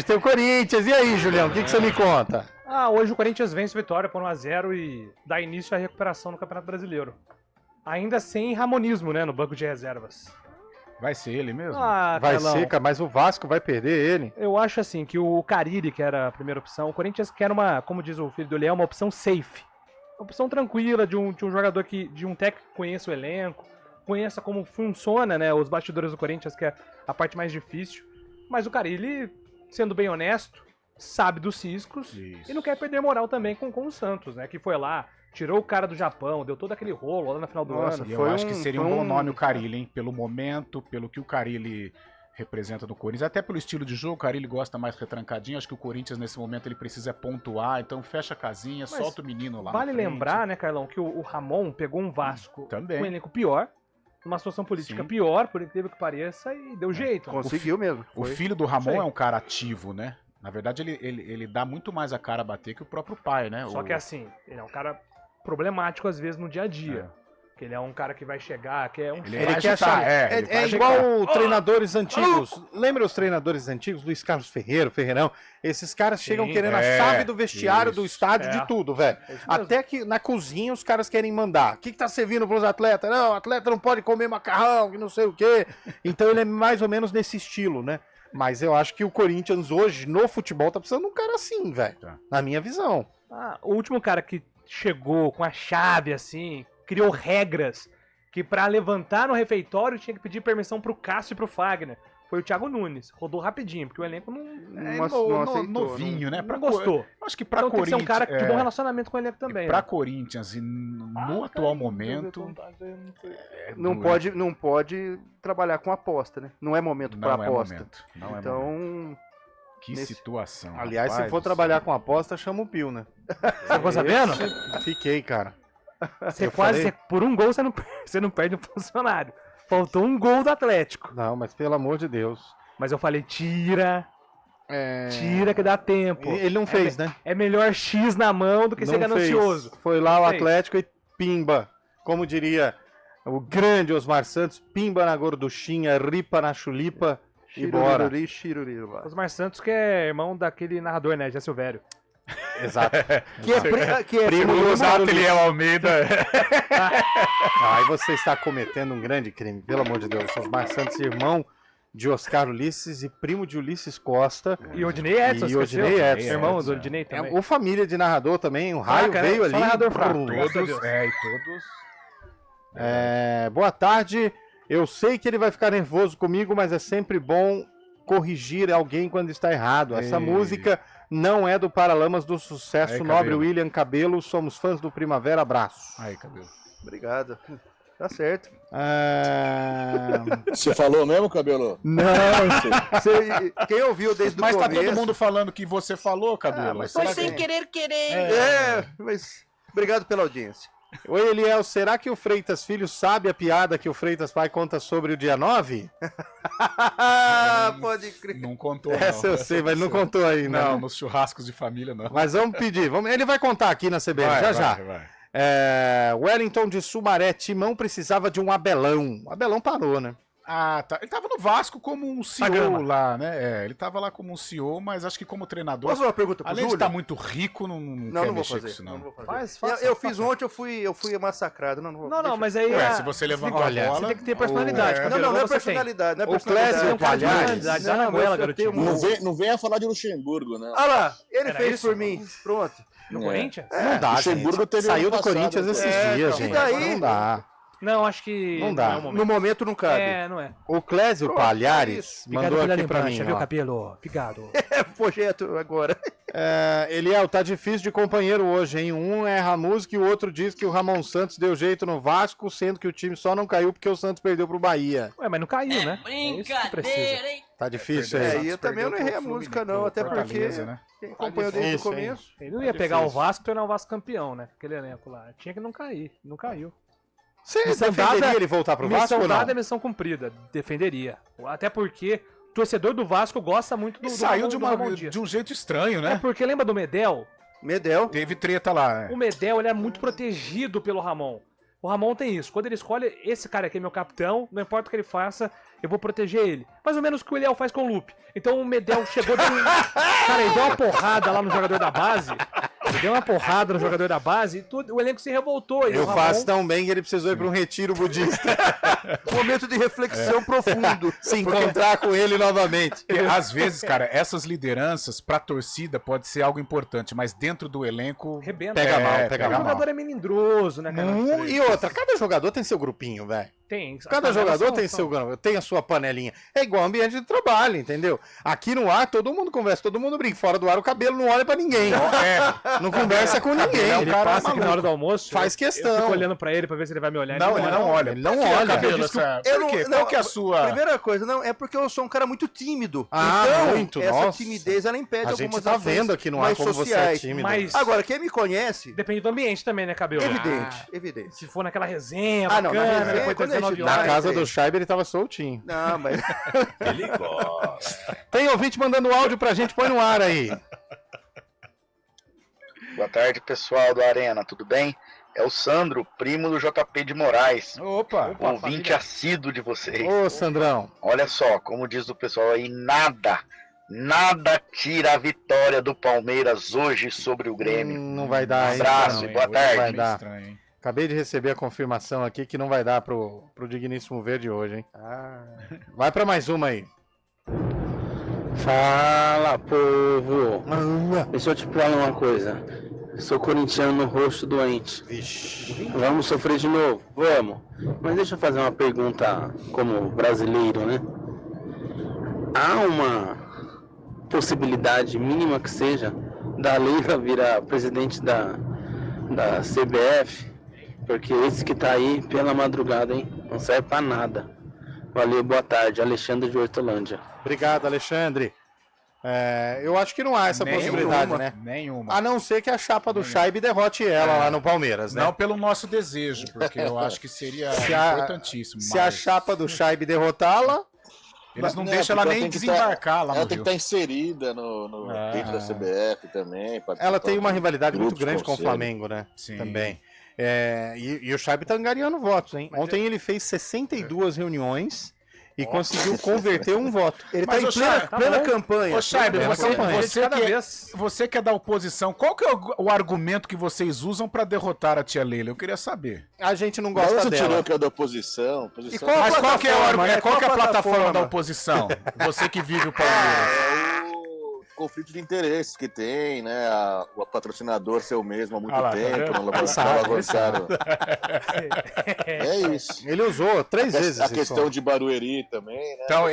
tem o Corinthians. E aí, Julião, o que você me conta? Hoje o Corinthians vence o Vitória por 1-0 e dá início à recuperação no Campeonato Brasileiro. Ainda sem Ramonismo, né, no banco de reservas. Vai ser ele mesmo? Vai ser, cara, mas o Vasco vai perder ele. Eu acho assim, que o Carille, que era a primeira opção, o Corinthians quer como diz o filho do Leão, uma opção safe. Uma opção tranquila de um jogador de um técnico que conheça o elenco, conheça como funciona, né, os bastidores do Corinthians, que é a parte mais difícil. Mas o Carille, sendo bem honesto, sabe dos ciscos e não quer perder moral também com o Santos, né, que foi lá, tirou o cara do Japão, deu todo aquele rolo lá na final do ano. E eu acho que seria um bom nome o Carille, hein? Pelo momento, pelo que o Carille representa no Corinthians, até pelo estilo de jogo, o Carille gosta mais retrancadinho, acho que o Corinthians nesse momento ele precisa pontuar, então fecha a casinha, solta o menino lá. Vale lembrar, né, Carlão, que o Ramon pegou um Vasco com um elenco pior, numa situação política pior, por incrível que pareça, e deu jeito. Conseguiu mesmo. O filho do Ramon é um cara ativo, né? Na verdade, ele dá muito mais a cara a bater que o próprio pai, né? Só que assim, ele é um cara problemático às vezes no dia a dia. Que ele é um cara que vai chegar, que é um... Ele quer achar. É igual treinadores antigos. Lembra os treinadores antigos? Luiz Carlos Ferreirão. Esses caras chegam querendo a chave do vestiário, do estádio, de tudo, velho. Até que na cozinha os caras querem mandar. O que tá servindo pros atletas? Não, o atleta não pode comer macarrão, que não sei o quê. Então ele é mais ou menos nesse estilo, né? Mas eu acho que o Corinthians hoje, no futebol, tá precisando de um cara assim, velho. Na minha visão. O último cara que chegou com a chave, assim, criou regras que pra levantar no refeitório tinha que pedir permissão pro Cássio e pro Fagner. Foi o Thiago Nunes. Rodou rapidinho, porque o elenco não aceitou, novinho, né? Não gostou. Acho que pra então Corinthians... tem que ser um cara de bom relacionamento com o elenco também. Pra Corinthians, e no atual momento... Não pode trabalhar com aposta, né? Não é momento pra aposta. Não é então... momento. Que situação. Aliás, se for trabalhar com aposta, chama o Pio, né? Você ficou sabendo? Fiquei, cara. Por um gol você não perde um funcionário. Faltou um gol do Atlético. Não, mas pelo amor de Deus. Mas eu falei, tira que dá tempo. Ele não fez, né? É melhor X na mão do que ser ganancioso. Foi lá o Atlético e pimba. Como diria o grande Osmar Santos, pimba na gorduchinha, ripa na chulipa e bora. Osmar Santos que é irmão daquele narrador, né? Jé Silvério. Exato. que é primo do Ateliê Almeida. Aí você está cometendo um grande crime, pelo amor de Deus. Osmar Santos, irmão de Oscar Ulisses e primo de Ulisses Costa. E Odinei Edson. Irmão do Odinei também. O família de narrador também, um raio veio ali. Narrador todos. Boa tarde. Eu sei que ele vai ficar nervoso comigo, mas é sempre bom corrigir alguém quando está errado. Essa música não é do Paralamas do Sucesso. Nobre William Cabelo. Somos fãs do Primavera. Abraço. Aí, Cabelo. Obrigado. Tá certo. Você falou mesmo, Cabelo? Não. Quem ouviu desde o começo... Mas tá todo mundo falando que você falou, Cabelo. Mas foi sem querer. Mas obrigado pela audiência. Oi, Eliel, será que o Freitas Filho sabe a piada que o Freitas Pai conta sobre o dia 9? Pode crer. Não contou, Essa eu sei, mas não contou aí, não. Não, nos churrascos de família, não. Mas vamos pedir. Ele vai contar aqui na CBN, já. Wellington de Sumaré, Timão precisava de um Abelão. O Abelão parou, né? Ah, tá. Ele tava no Vasco como um CEO lá, né? Ele tava lá como um CEO, mas acho que como treinador... Posso fazer uma pergunta pro Além Júlio? de estar muito rico, não vou fazer isso, não. Eu fiz ontem, eu fui massacrado. Não, mas aí... se você levantar a bola... Você tem que ter personalidade. Não é personalidade. O Clésio, aliás... Não venha falar de Luxemburgo, né? Olha lá, ele fez por mim. Pronto. No Corinthians? Não dá, Luxemburgo teve saiu do Corinthians esses dias, gente. E daí? Não dá. Não, acho que... Não dá. No momento não cabe. Não é. O Clésio Palhares mandou aqui pra mim, viu, Cabelo? Obrigado. Projeto agora. Eliel, tá difícil de companheiro hoje, hein? Um erra a música e o outro diz que o Ramon Santos deu jeito no Vasco, sendo que o time só não caiu porque o Santos perdeu pro Bahia. Ué, mas não caiu, né? Brincadeira, hein? Tá difícil aí. Eu também não errei a música, não. Até porque quem acompanhou desde o começo. Ele não ia pegar o Vasco e tornar o Vasco campeão, né? Aquele elenco lá. Tinha que não cair. Não caiu. Você defenderia ele voltar pro Vasco ou não? Missão dada é missão cumprida. Defenderia. Até porque o torcedor do Vasco gosta muito do saiu de um jeito estranho, né? É porque lembra do Medel? Medel. Teve treta lá. O Medel, ele é muito protegido pelo Ramon. O Ramon tem isso. Quando ele escolhe, esse cara aqui é meu capitão, não importa o que ele faça, eu vou proteger ele. Mais ou menos o que o Eliel faz com o Lupe. Então o Medel chegou... Cara, ele deu uma porrada lá no jogador da base. Ele deu uma porrada no jogador da base e tudo, o elenco se revoltou. Eu faço tão bem que ele precisou ir para um retiro budista. Um momento de reflexão profundo. Se encontrar com ele novamente. Porque, às vezes, cara, essas lideranças pra torcida pode ser algo importante, mas dentro do elenco rebenta. Pega mal, pega mal. O jogador é melindroso, né, cara? E outra, cada jogador tem seu grupinho, velho. Tem. Cada jogador tem a sua panelinha. É igual ambiente de trabalho, entendeu? Aqui no ar todo mundo conversa, todo mundo brinca. Fora do ar o cabelo não olha pra ninguém. Não conversa com ninguém. Ele passa aqui na hora do almoço. Faz questão. Eu fico olhando pra ele pra ver se ele vai me olhar. Não, ele não olha. Ele não olha. Qual que é a sua... Primeira coisa, não, é porque eu sou um cara muito tímido. Então, muito, essa timidez, ela impede algumas ações. A gente tá vendo aqui no ar como sociais. Você é tímido. Mas... Agora, quem me conhece... Depende do ambiente também, né, Cabelo? Evidente. Se for naquela resenha, não, na resenha, depois na casa do Scheibe ele tava soltinho. Não, mas... Ele gosta. Tem ouvinte mandando áudio pra gente, põe no ar aí. Boa tarde, pessoal do Arena, tudo bem? É o Sandro, primo do JP de Moraes. Opa, ouvinte assíduo de vocês. Ô, Sandrão. Olha só, como diz o pessoal aí, nada tira a vitória do Palmeiras hoje sobre o Grêmio. Não vai dar, hein? Abraço e boa tarde. Vai dar. Acabei de receber a confirmação aqui que não vai dar pro Digníssimo Verde hoje, hein? Vai pra mais uma aí. Fala, povo. Deixa eu te falar uma coisa. Sou corintiano no rosto doente. Vamos sofrer de novo? Vamos. Mas deixa eu fazer uma pergunta como brasileiro, né? Há uma possibilidade mínima que seja da Leila virar presidente da CBF? Porque esse que tá aí pela madrugada, hein? Não serve pra nada. Valeu, boa tarde. Alexandre de Hortolândia. Obrigado, Alexandre. Eu acho que não há essa possibilidade, né? Nenhuma. A não ser que a chapa do Scheibe derrote ela lá no Palmeiras, né? Não pelo nosso desejo, porque eu acho que seria importantíssimo. Se a chapa do Scheibe derrotá-la... Eles não deixam ela nem desembarcar lá no Ela tem que estar inserida dentro da CBF também. Ela tem uma rivalidade muito grande com o Flamengo, né? Sim. Também. E o Scheibe tá angariando votos, hein? Ontem ele fez 62 reuniões e conseguiu converter um voto. Ele tá em plena campanha. Ô, Scheibe, você que é da oposição, qual que é o argumento que vocês usam pra derrotar a tia Leila? Eu queria saber. A gente não gosta dela. Você tirou que é da oposição. Mas qual que é a plataforma da oposição? Você que vive o Palmeiras. Conflito de interesses que tem, né? O patrocinador ser o mesmo há muito tempo, não avançaram. É isso. Ele usou 3 vezes. A questão de Barueri também, né? Então,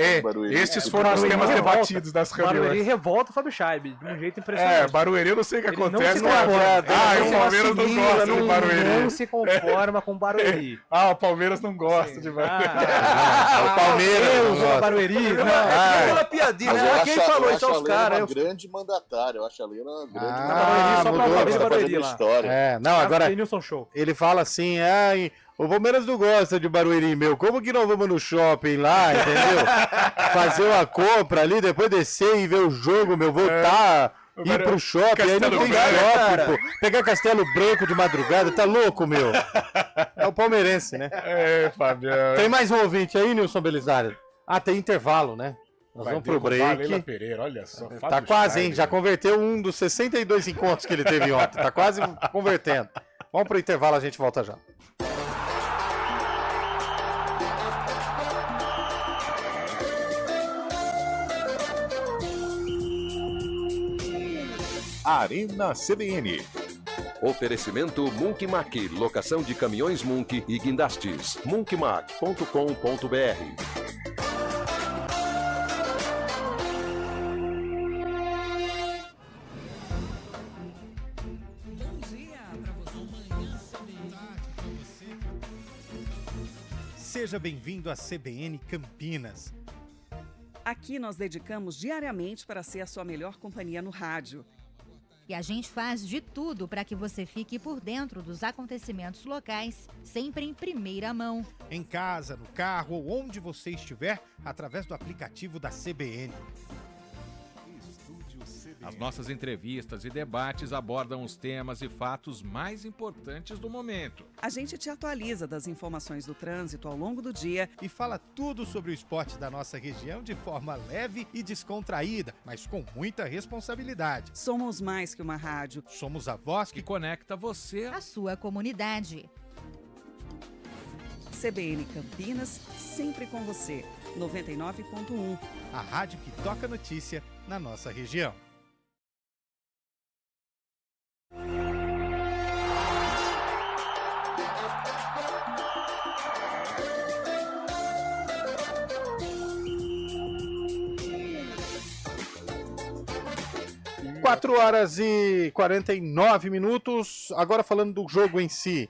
esses foram os temas debatidos das reuniões. Barueri revolta o Fábio Scheibe, de um jeito impressionante. Barueri eu não sei o que acontece. O Palmeiras não gosta de Barueri. Não se conforma com Barueri. O Palmeiras não gosta de Barueri. O Palmeiras usou Barueri. Aquela piadinha, né? Quem falou isso aos caras? Grande mandatário, eu acho a Leila uma grande mandatária. Agora ele fala assim, o Palmeiras não gosta de Barueri, meu. Como que nós vamos no shopping lá, entendeu? Fazer uma compra ali, depois descer e ver o jogo, meu, voltar, ir pro shopping, aí não tem shopping, pô. Pegar Castelo Branco de madrugada, tá louco, meu? É o palmeirense, né? Fabião. Tem mais um ouvinte aí, Nilson Belisário? Tem intervalo, né? Nós vamos pro break. Leila Pereira, olha só. Tá quase, hein? Já converteu um dos 62 encontros que ele teve ontem. Tá quase convertendo. Vamos pro intervalo, a gente volta já. Arena CBN. Oferecimento Munkmac, locação de caminhões Munk e guindastes. munkmac.com.br. Seja bem-vindo à CBN Campinas. Aqui nós dedicamos diariamente para ser a sua melhor companhia no rádio. E a gente faz de tudo para que você fique por dentro dos acontecimentos locais, sempre em primeira mão. Em casa, no carro ou onde você estiver, através do aplicativo da CBN. Estúdio CBN. As nossas entrevistas e debates abordam os temas e fatos mais importantes do momento. A gente te atualiza das informações do trânsito ao longo do dia e fala tudo sobre o esporte da nossa região de forma leve e descontraída, mas com muita responsabilidade. Somos mais que uma rádio. Somos a voz que conecta você à sua comunidade. CBN Campinas, sempre com você. 99.1. A rádio que toca notícia na nossa região. Quatro horas e 49 minutos. Agora falando do jogo em si.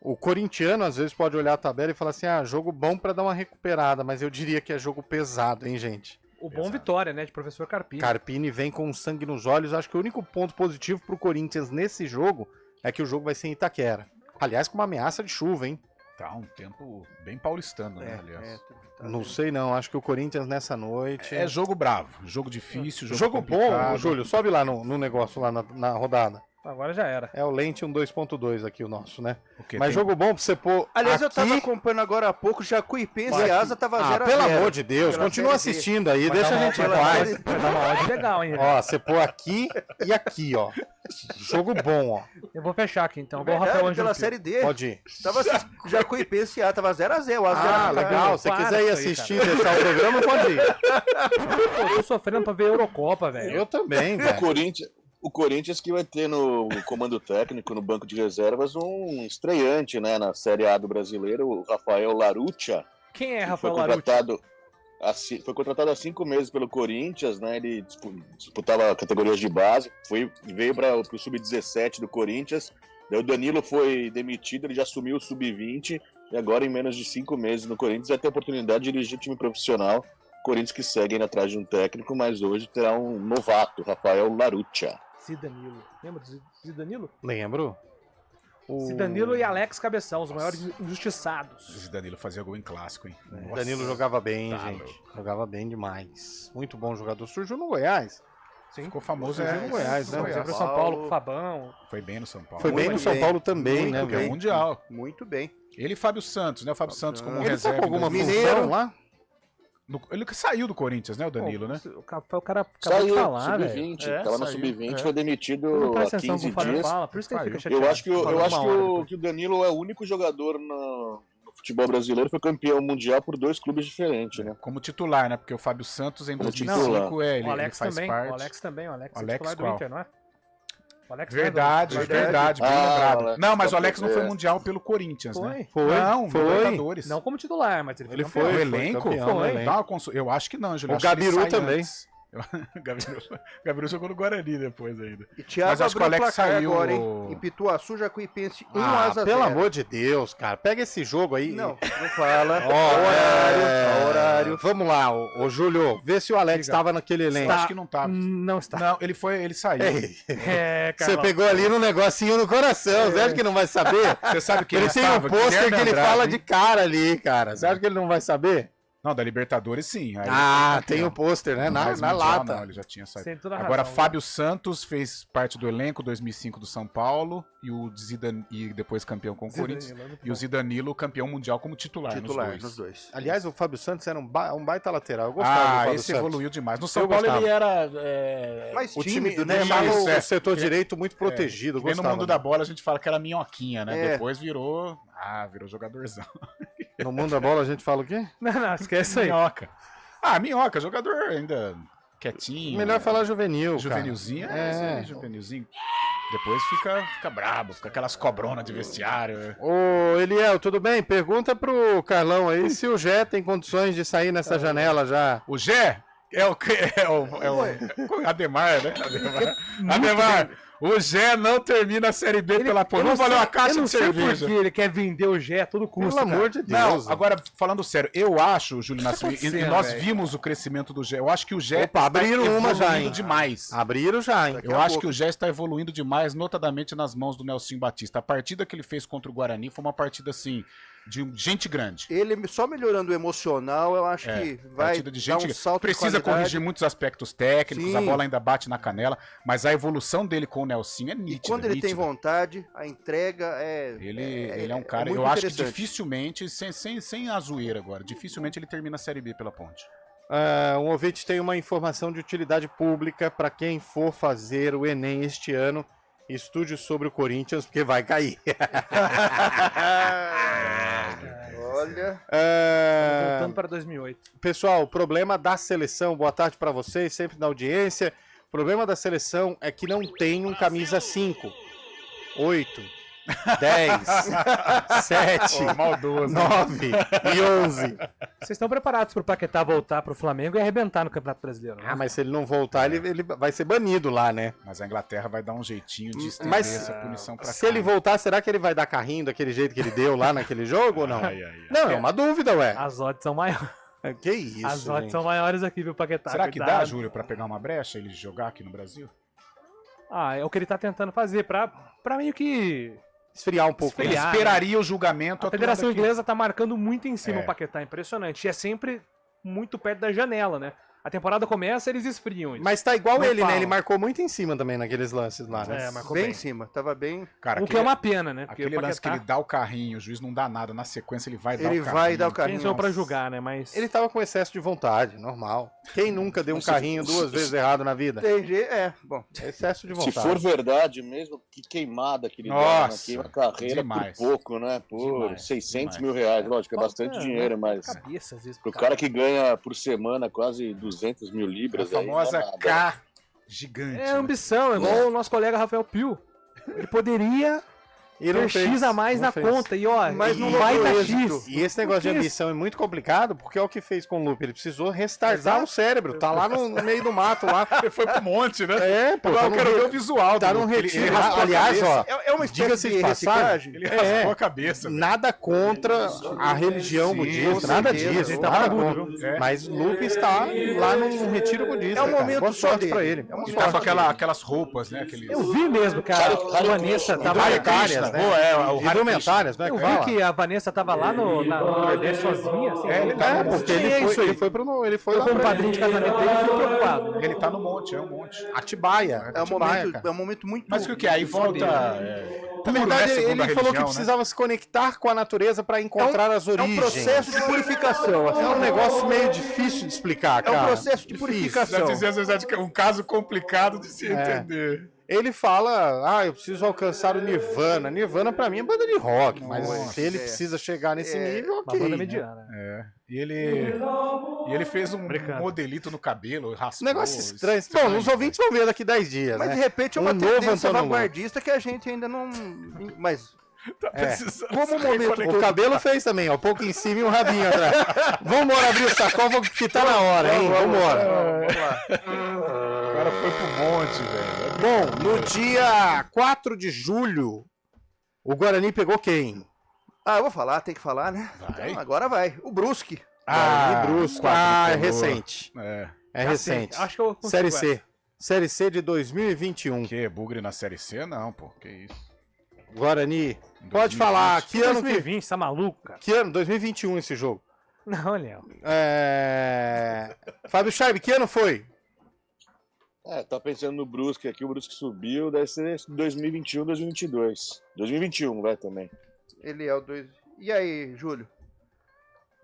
O corintiano às vezes pode olhar a tabela e falar assim, jogo bom pra dar uma recuperada, mas eu diria que é jogo pesado, hein, gente? O bom Vitória, né, de professor Carpini. Carpini vem com sangue nos olhos. Acho que o único ponto positivo pro Corinthians nesse jogo é que o jogo vai ser em Itaquera. Aliás, com uma ameaça de chuva, hein? Tá um tempo bem paulistano, né, aliás. Não sei não, acho que o Corinthians nessa noite... É jogo bravo, jogo difícil, jogo bom, Júlio, sobe lá no negócio, lá na rodada. Agora já era. É o Lentium 2.2 aqui o nosso, né? Okay, mas jogo bom pra você pôr. Aliás, aqui... eu tava acompanhando agora há pouco, Jacuipense e Asa tava 0x0. Pelo amor de Deus, continua assistindo aí, deixa a gente em paz. Vai dar uma odd legal, hein? Ó, você pôr aqui e aqui, ó. Jogo bom, ó. Eu vou fechar aqui então. Vou Rafael pela Série D. Pode ir. Tava Jacuipense e Asa, tava 0x0. Legal. Se quiser ir assistir e deixar o programa, pode ir. Eu tô sofrendo pra ver a Eurocopa, velho. Eu também, velho. O Corinthians que vai ter no comando técnico, no banco de reservas, um estreante, né, na Série A do Brasileiro, o Rafael Laruccia. Quem é Rafael Laruccia? Foi contratado há 5 meses pelo Corinthians, né, ele disputava categorias de base, veio para o Sub-17 do Corinthians, daí o Danilo foi demitido, ele já assumiu o Sub-20, e agora em menos de 5 meses no Corinthians vai ter a oportunidade de dirigir o time profissional. Corinthians que segue indo atrás de um técnico, mas hoje terá um novato, Rafael Laruccia. Zidanilo. Lembra do Zidanilo? Lembro. Zidanilo e Alex Cabeção, os maiores injustiçados. Zidanilo fazia gol em clássico, hein? Danilo jogava bem, gente. Jogava bem demais. Muito bom jogador. Surgiu no Goiás. Sim. Ficou famoso no Goiás, né? Foi pro São Paulo com o Fabão. Foi bem no São Paulo. Foi bem no São Paulo também, né? Campeão mundial. Muito bem. Ele e Fábio Santos, né? O Fábio Santos como ele reserva. Ele tá com alguma função lá? Ele saiu do Corinthians, né, o Danilo, né? O cara acabou de falar, Sub-20, tava no Sub-20, foi demitido há 15 dias. Fala, por isso que ele fica chateado. Eu acho que o Danilo é o único jogador no futebol brasileiro que foi campeão mundial por 2 clubes diferentes, né? Como titular, né? Porque o Fábio Santos em 2005 ele faz parte. O Alex também, o Alex titular do Inter, não é? Verdade, bem lembrado. Não, mas o Alex não foi mundial pelo Corinthians, né? Foi. Não como titular, mas ele foi. O elenco? Foi. Eu acho que não, Juliano. O Gabiru também. Gabiru jogou no Guarani depois ainda. E Thiago abriu o placar agora, hein? Em Pituaçu, Jacuipense 1-0. Pelo amor de Deus, cara. Pega esse jogo aí. Não fala. Horário. Vamos lá, ô Júlio. Vê se o Alex estava naquele elenco. Acho que não tava. Não está. Não, ele saiu. Você pegou ali no negocinho no coração. Você acha que não vai saber? Você sabe que ele tem um pôster que ele fala de cara ali, cara. Você acha que ele não vai saber? Não, da Libertadores sim. Aí tem o pôster, né? Na lata. Não, ele já tinha saído. Agora, Fábio Santos fez parte do elenco 2005 do São Paulo e depois campeão com o Corinthians. E o Zidanilo campeão mundial como titular nos dois. Aliás, o Fábio Santos era um baita lateral. Eu gostava do Fábio esse Santos. Evoluiu demais. No São Paulo ele era mais tímido, né? O setor direito muito protegido. Porque no mundo da bola a gente fala que era minhoquinha, né? Depois virou jogadorzão. No mundo da bola a gente fala o quê? Não, esquece aí. Minhoca. Minhoca, jogador ainda quietinho. Melhor falar juvenil, juvenilzinho, juvenilzinho. Depois fica brabo, fica aquelas cobronas de vestiário. Ô, Eliel, tudo bem? Pergunta pro Carlão aí se o Gé tem condições de sair nessa janela já. O Gé? É o Ademar, né? Ademar. O Gé não termina a Série B pela porra. Não valeu a caixa de cerveja. Porque ele quer vender o Gé a todo custo. Pelo amor de Deus. Não, agora, falando sério, eu acho, Júlio Nascimento, e nós vimos o crescimento do Gé. Eu acho que o Gé está evoluindo demais. Abriram já, hein? Eu acho que o Gé está evoluindo demais, notadamente nas mãos do Nelson Batista. A partida que ele fez contra o Guarani foi uma partida assim. de gente grande. Ele só melhorando o emocional, eu acho que vai de gente dar um salto precisa de qualidade. corrigir muitos aspectos técnicos, Sim. a bola ainda bate na canela, mas a evolução dele com o Nelsinho é nítida. E quando ele tem nítida. vontade, a entrega é... Ele é um cara, muito eu acho que interessante. dificilmente, sem a zoeira agora, dificilmente ele termina a Série B pela Ponte. Um ouvinte tem uma informação de utilidade pública para quem for fazer o Enem este ano. Estude sobre o Corinthians, porque vai cair. Olha... Voltando para 2008. Pessoal, o problema da seleção, boa tarde para vocês, sempre na audiência. O problema da seleção é que não tem um camisa 5, 8, 10, 7, maldoso, 9 e 11. Vocês estão preparados para o Paquetá voltar para o Flamengo e arrebentar no Campeonato Brasileiro? Né? Mas se ele não voltar, ele vai ser banido lá, né? Mas a Inglaterra vai dar um jeitinho de estender Mas essa punição pra cá. se ele voltar, será que ele vai dar carrinho daquele jeito que ele deu lá naquele jogo ou não? Não, é uma dúvida, ué. As odds são maiores. Que isso, As odds são maiores aqui, viu, Paquetá? Será que Cuidado. dá, Júlio, pra pegar uma brecha ele jogar aqui no Brasil? É o que ele tá tentando fazer pra meio que... esfriar um pouco. Ele esperaria o julgamento. A Federação aqui. Inglesa tá marcando muito em cima o Paquetá, impressionante. E é sempre muito perto da janela, né? A temporada começa, eles esfriam isso. Mas tá igual Não ele, né? falam. Ele marcou muito em cima também naqueles lances lá, né? Marcou bem em cima, tava bem... Cara, o que é uma pena, né? Porque Aquele o lance que Paquetá... ele dá o carrinho, o juiz não dá nada, na sequência ele vai dar o carrinho. Ele vai dar o carrinho. Quem sou eu pra julgar, né? Mas... Ele tava com excesso de vontade, normal. Quem nunca deu um carrinho duas vezes errado na vida? Tem jeito, bom. Excesso de vontade. Se for verdade mesmo, que queimada que ele dá, né? Queima a carreira demais. por pouco, né? Por 600 mil reais, lógico, é bastante dinheiro, mas cabeça, às vezes, pro cara que ganha por semana quase 200 mil libras... A famosa aí, K gigante. É ambição, é igual o nosso colega Rafael Pio. Ele poderia ter X a mais na conta e ó, mas não vai logrou dar êxito. X. E esse negócio de ambição é muito complicado, porque é o que fez com o Lupe. Ele precisou restartar o cérebro. Tá lá no meio do mato lá. Ele foi pro monte, né? É, pô. Eu quero ver o visual Tá do num Lupe. retiro. Ele raspou a Aliás, cabeça. ó. É uma espécie de reciclagem. Ele raspou a cabeça. velho. Nada contra a religião budista, nada disso. Nada contra. Mas Lupe está lá num retiro budista. É um momento Boa só sorte dele. pra ele. É uma Ele tá com aquelas roupas, né? Eu vi mesmo, cara. A Vanessa tava... Indumentárias, né? Indumentárias, né? Eu vi que a Vanessa tava lá no Nordeste sozinha. Assim, ele tá no porque monte. ele foi lá como pra padrinho de casamento dele, eu fiquei preocupado. Ele tá no monte, é um monte. Atibaia. É um momento muito... Mas o que é? Aí volta... Na verdade, né, segundo ele a falou religião, que precisava se conectar com a natureza para encontrar as É origens. um processo de purificação. É um negócio meio difícil de explicar, cara. É um processo de purificação. É um caso complicado de se entender. Ele fala, eu preciso alcançar o Nirvana. Nirvana pra mim é banda de rock, mas se ele precisa chegar nesse nível, ok. Uma banda né? mediana. E ele fez um modelito no cabelo, raspou. Negócio estranho. Bom, os ouvintes vão ver daqui 10 dias, Mas né? de repente é uma novo tendência Antônio vanguardista que a gente ainda não... Mas... Como o momento... O cabelo fez também, ó. Um pouco em cima e um rabinho atrás. Vamos abrir o sacola, que tá na hora, hein? Vambora. O cara foi pro monte, velho. Bom, no dia 4 de julho, o Guarani pegou quem? Eu vou falar, tem que falar, né? Então, agora vai. O Brusque. Brusque. É recente. É recente. Acho que eu consigo Série C. Série C de 2021. Que bugre na Série C? Não, pô. Que isso. Guarani. Pode falar. Que ano 2020, tá maluco, cara? Que ano? 2021 esse jogo. Não, Léo. Fábio Charb, que ano foi? Tá pensando no Brusque aqui, o Brusque subiu, deve ser 2021, 2022. 2021 vai também. Ele é o 2... E aí, Júlio?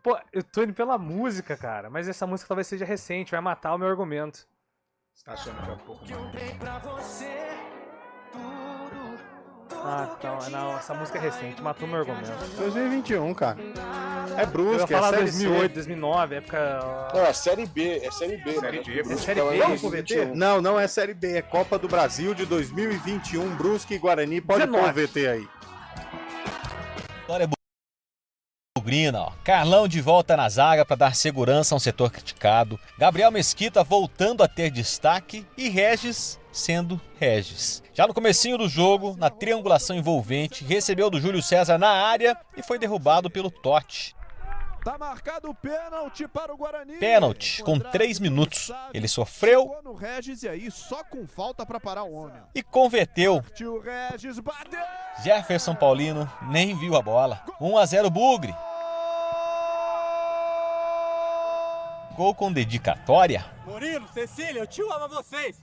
Pô, eu tô indo pela música, cara, mas essa música talvez seja recente, vai matar o meu argumento. Você tá achando que é um pouco mais... Não, essa música é recente, matou meu argumento. 2021, cara. É Brusque, eu ia falar Série 2008, C. 2009, época... Não, é Série B, é Série B. Série B, Brusque Série tava B, em vamos 2021. Não é Série B, é Copa do Brasil de 2021, Brusque e Guarani. Pode pôr o VT aí. Vitória bugrina, ó. Carlão de volta na zaga para dar segurança a um setor criticado. Gabriel Mesquita voltando a ter destaque e Regis sendo Regis. Já no comecinho do jogo, na triangulação envolvente, recebeu do Júlio César na área e foi derrubado pelo Totti. Tá marcado o pênalti para o Guarani. Pênalti, com 3 minutos. Ele sofreu no Regis e aí só com falta para parar o homem. e converteu. O Regis bateu. Jefferson Paulino nem viu a bola. 1-0 Bugre. Gol com dedicatória. Murilo, Cecília, eu te amo vocês.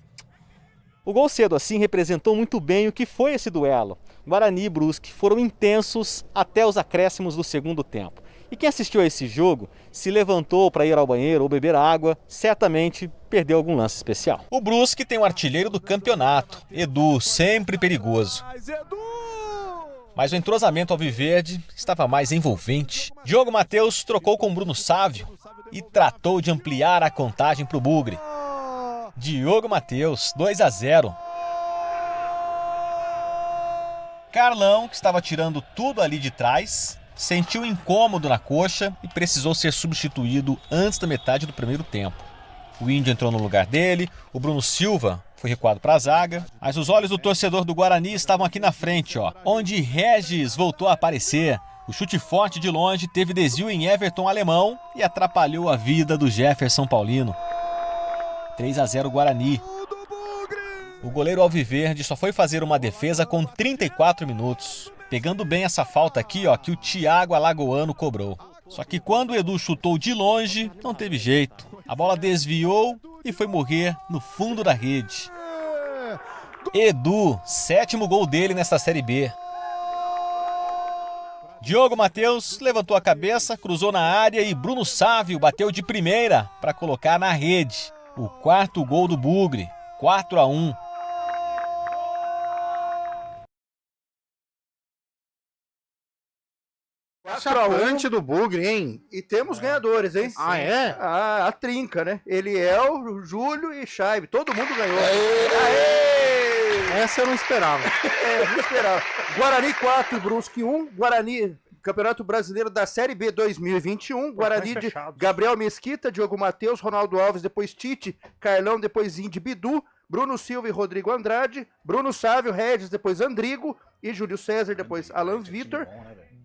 O gol cedo assim representou muito bem o que foi esse duelo. Guarani e Brusque foram intensos até os acréscimos do segundo tempo. E quem assistiu a esse jogo, se levantou para ir ao banheiro ou beber água, certamente perdeu algum lance especial. O Brusque tem um artilheiro do campeonato, Edu, sempre perigoso. Mas o entrosamento alviverde estava mais envolvente. Diogo Matheus trocou com Bruno Sávio e tratou de ampliar a contagem para o Bugre. Diogo Matheus, 2-0. Carlão, que estava tirando tudo ali de trás, sentiu um incômodo na coxa e precisou ser substituído antes da metade do primeiro tempo. O Índio entrou no lugar dele, o Bruno Silva foi recuado para a zaga, mas os olhos do torcedor do Guarani estavam aqui na frente, onde Regis voltou a aparecer. O chute forte de longe teve desvio em Everton Alemão e atrapalhou a vida do Jefferson Paulino. 3-0 Guarani. O goleiro alviverde só foi fazer uma defesa com 34 minutos. Pegando bem essa falta aqui, que o Thiago Alagoano cobrou. Só que quando o Edu chutou de longe, não teve jeito. A bola desviou e foi morrer no fundo da rede. Edu, 7º gol dele nesta Série B. Diogo Matheus levantou a cabeça, cruzou na área e Bruno Sávio bateu de primeira para colocar na rede. O 4º gol do Bugre, 4-1. Chapante do Bugre, hein? E temos ganhadores, hein? Ah, é? A trinca, né? Eliel, Júlio e Chaibe. Todo mundo ganhou. Essa eu não esperava. Não esperava. Guarani 4, Brusque 1. Guarani, Campeonato Brasileiro da Série B 2021. Guarani de Gabriel Mesquita, Diogo Matheus, Ronaldo Alves, depois Tite, Carlão, depois Indy Bidu, Bruno Silva e Rodrigo Andrade, Bruno Sávio, Regis, depois Andrigo e Júlio César, depois Alan Vitor.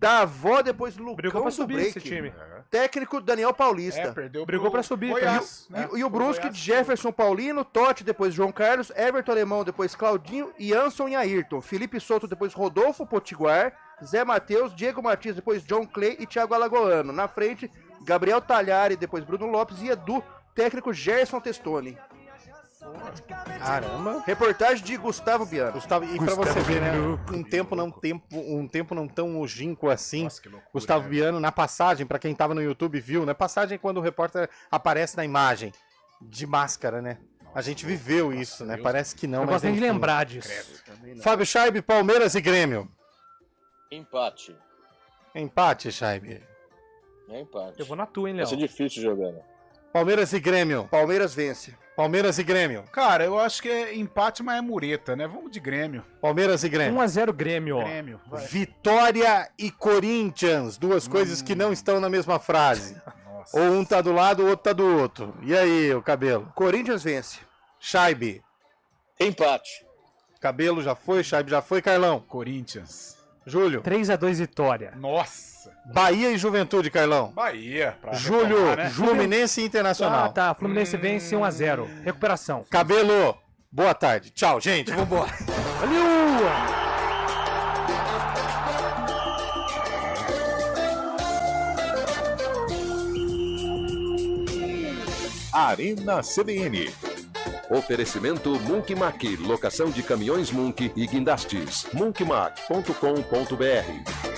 Davó, depois Lucão brigou pra subir Break. esse time. Técnico Daniel Paulista. Brigou pra subir. Goiás, e o Brusque de Jefferson Paulino, Totti, depois João Carlos, Everton Alemão, depois Claudinho, Jansson e Ayrton. Felipe Souto, depois Rodolfo Potiguar, Zé Matheus, Diego Martins, depois John Clay e Thiago Alagoano. Na frente, Gabriel Talhari, depois Bruno Lopes e Edu, técnico Gerson Testoni. Caramba. Reportagem de Gustavo Biano. E pra você ver, né? Um tempo não tão longínquo assim. Nossa, que loucura, Gustavo Biano, na passagem, pra quem tava no YouTube viu, né? Passagem quando o repórter aparece na imagem. De máscara, né? A gente viveu isso, né? Parece que não, Eu mas gosto nem de enfim. lembrar disso. Fábio Scheibe, Palmeiras e Grêmio. Empate. Empate, Scheibe. É empate. Eu vou na tua, hein, Vai Léo? ser difícil jogar, né? Palmeiras e Grêmio. Palmeiras vence. Palmeiras e Grêmio. Cara, eu acho que é empate, mas é mureta, né? Vamos de Grêmio. Palmeiras e Grêmio. 1-0 Grêmio. Grêmio. Vai. Vitória e Corinthians. Duas coisas que não estão na mesma frase. Nossa. Ou um tá do lado, o outro tá do outro. E aí, o Cabelo? Corinthians vence. Scheibe. Empate. Cabelo já foi, Scheibe já foi, Carlão. Corinthians. Júlio. 3-2 Vitória. Nossa. Bahia e Juventude, Carlão. Bahia. Júlio, retomar, né? Fluminense e Internacional. Tá. Fluminense vence 1-0. Recuperação. Cabelo, boa tarde. Tchau, gente. Vambora. Valeu! Arena CBN. Oferecimento Munkmac, locação de caminhões Munk e guindastes. munkmac.com.br